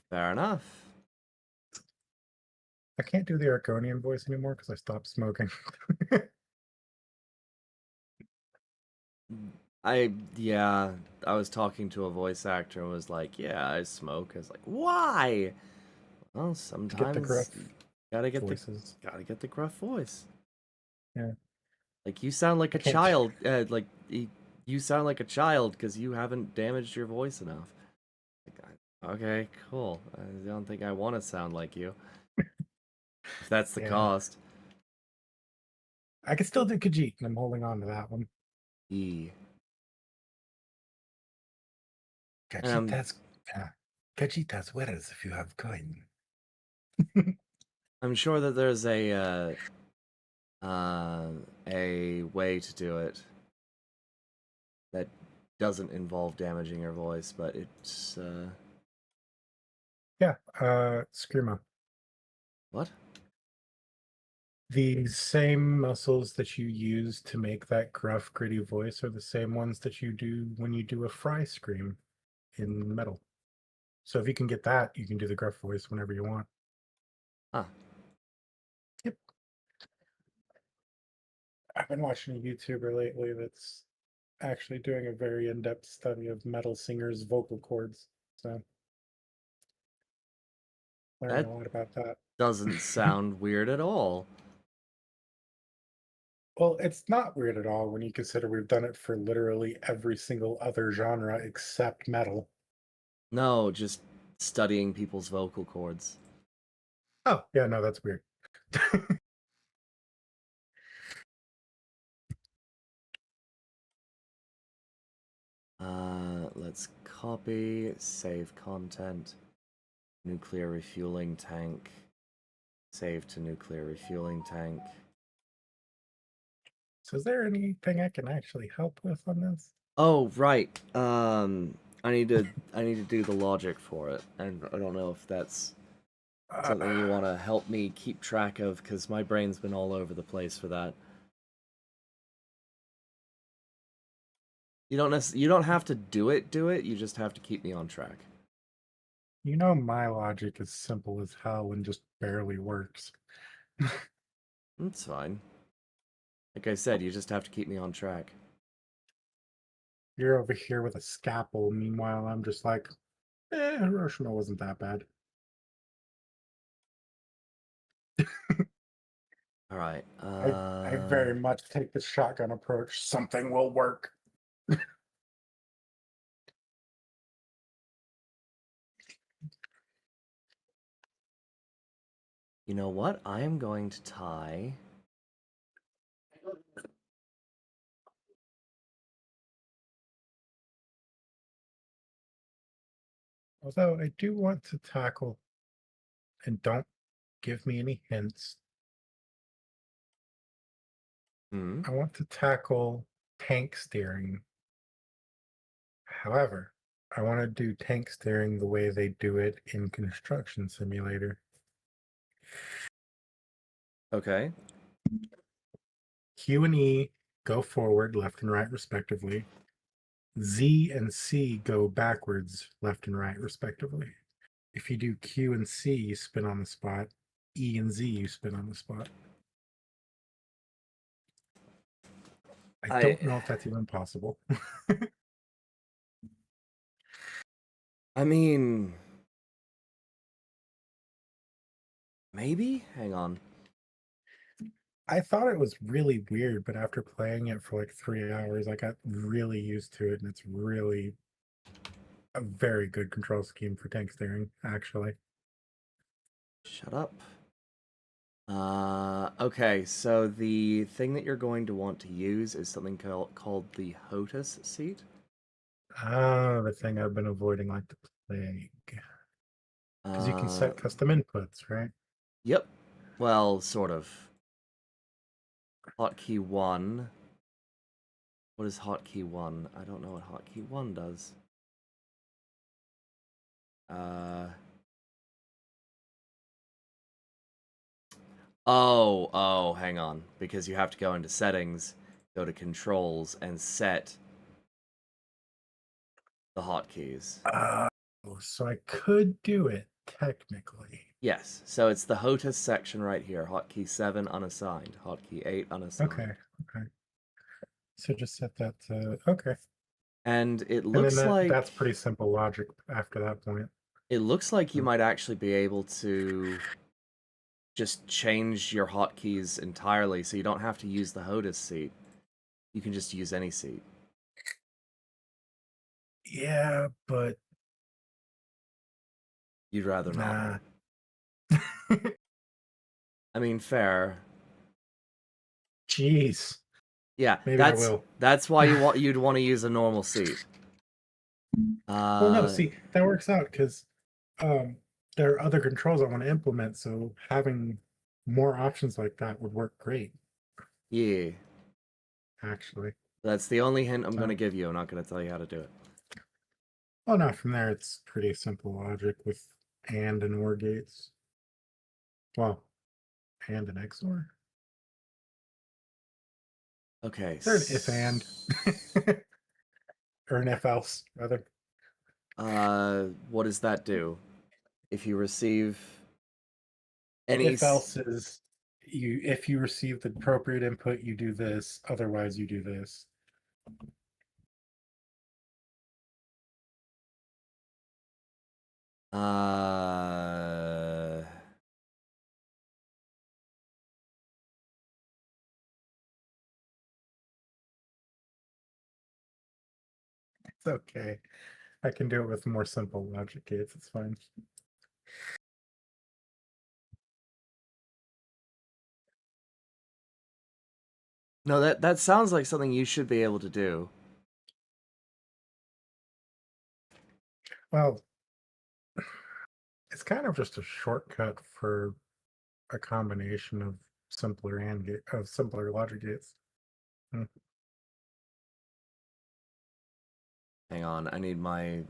Speaker 2: Fair enough.
Speaker 4: I can't do the Argonian voice anymore because I stopped smoking.
Speaker 2: Yeah, I was talking to a voice actor and was like, "Yeah, I smoke." I was like, "Why?" Well,
Speaker 4: To get the gruff
Speaker 2: sometimes gotta get the
Speaker 4: voices.
Speaker 2: gruff voice.
Speaker 4: Yeah.
Speaker 2: Like you sound like
Speaker 4: I
Speaker 2: a
Speaker 4: can't.
Speaker 2: child. You sound like a child because you haven't damaged your voice enough. Okay, cool. I don't think I want to sound like you. If that's the
Speaker 4: Yeah.
Speaker 2: cost.
Speaker 4: I can still do Khajiit, and I'm holding on to that one.
Speaker 2: E.
Speaker 4: Khajiit has, Khajiit has wetters if you have coin.
Speaker 2: I'm sure that there's a way to do it that doesn't involve damaging your voice, but it's
Speaker 4: Yeah, Screamo.
Speaker 2: what?
Speaker 4: The same muscles that you use to make that gruff, gritty voice are the same ones that you do when you do a fry scream in metal. So if you can get that, you can do the gruff voice whenever you want.
Speaker 2: Huh.
Speaker 4: Yep. I've been watching a YouTuber lately that's actually doing a very in-depth study of metal singers' vocal cords. So learning
Speaker 2: That
Speaker 4: a lot about that.
Speaker 2: doesn't sound weird at all.
Speaker 4: Well, it's not weird at all when you consider we've done it for literally every single other genre except metal.
Speaker 2: No, just studying people's vocal cords.
Speaker 4: Oh, yeah, no, that's weird.
Speaker 2: Let's copy, save content, nuclear refueling tank, save to nuclear refueling tank.
Speaker 4: So is there anything I can actually help with on this?
Speaker 2: Oh, right. I need to do the logic for it, and I don't know if that's something you want to help me keep track of because my brain's been all over the place for that. You don't have to do it. You just have to keep me on track.
Speaker 4: You know, my logic is simple as hell and just barely works.
Speaker 2: It's fine. Like I said, you just have to keep me on track.
Speaker 4: You're over here with a scalpel. Meanwhile, I'm just like, Hiroshima wasn't that bad.
Speaker 2: All right.
Speaker 4: I very much take the shotgun approach. Something will work.
Speaker 2: You know what? I am going to tie.
Speaker 4: Although I do want to tackle, and don't give me any hints,
Speaker 2: Hmm.
Speaker 4: I want to tackle tank steering. However, I want to do tank steering the way they do it in Construction Simulator.
Speaker 2: Okay.
Speaker 4: Q and E go forward, left and right, respectively. Z and C go backwards, left and right, respectively. If you do Q and C, you spin on the spot. E and Z, you spin on the spot. I don't know if that's even possible.
Speaker 2: I mean, maybe. Hang on.
Speaker 4: I thought it was really weird, but after playing it for like 3 hours, I got really used to it, and it's really a very good control scheme for tank steering, actually.
Speaker 2: Shut up. Okay, so the thing that you're going to want to use is something called the HOTUS seat.
Speaker 4: Ah, the thing I've been avoiding like the plague. Because you can set custom inputs, right?
Speaker 2: Yep. Well, sort of. Hotkey 1. What is hotkey 1? I don't know what hotkey 1 does. Oh, hang on. Because you have to go into settings, go to controls, and set the hotkeys.
Speaker 4: So I could do it technically.
Speaker 2: Yes, so it's the HOTUS section right here. Hotkey 7 unassigned. Hotkey 8 unassigned.
Speaker 4: Okay, okay. So just set that to okay.
Speaker 2: And it
Speaker 4: And then
Speaker 2: looks like
Speaker 4: that's pretty simple logic after that point.
Speaker 2: you
Speaker 4: Hmm.
Speaker 2: might actually be able to just change your hotkeys entirely, so you don't have to use the HOTUS seat. You can just use any seat.
Speaker 4: Yeah, but
Speaker 2: You'd rather not.
Speaker 4: nah.
Speaker 2: I mean, fair.
Speaker 4: Jeez.
Speaker 2: Yeah,
Speaker 4: Maybe I will.
Speaker 2: that's why you'd want to use a normal seat.
Speaker 4: Well, no, see, that works out because um, there are other controls I want to implement, so having more options like that would work great,
Speaker 2: Yeah.
Speaker 4: actually.
Speaker 2: That's the only hint I'm
Speaker 4: So,
Speaker 2: going to give you. I'm not going to tell you how to do it.
Speaker 4: well, no, from there it's pretty simple logic with and OR gates. Well, and an XOR.
Speaker 2: Okay.
Speaker 4: Is there an if and? Or an if else, rather?
Speaker 2: What does that do? If you receive any
Speaker 4: If else is if you receive the appropriate input, you do this, otherwise you do this.
Speaker 2: uh
Speaker 4: It's okay. I can do it with more simple logic gates, it's fine.
Speaker 2: No, that sounds like something you should be able to do.
Speaker 4: Well, it's kind of just a shortcut for a combination of simpler logic gates. Hmm.
Speaker 2: Hang on, I need my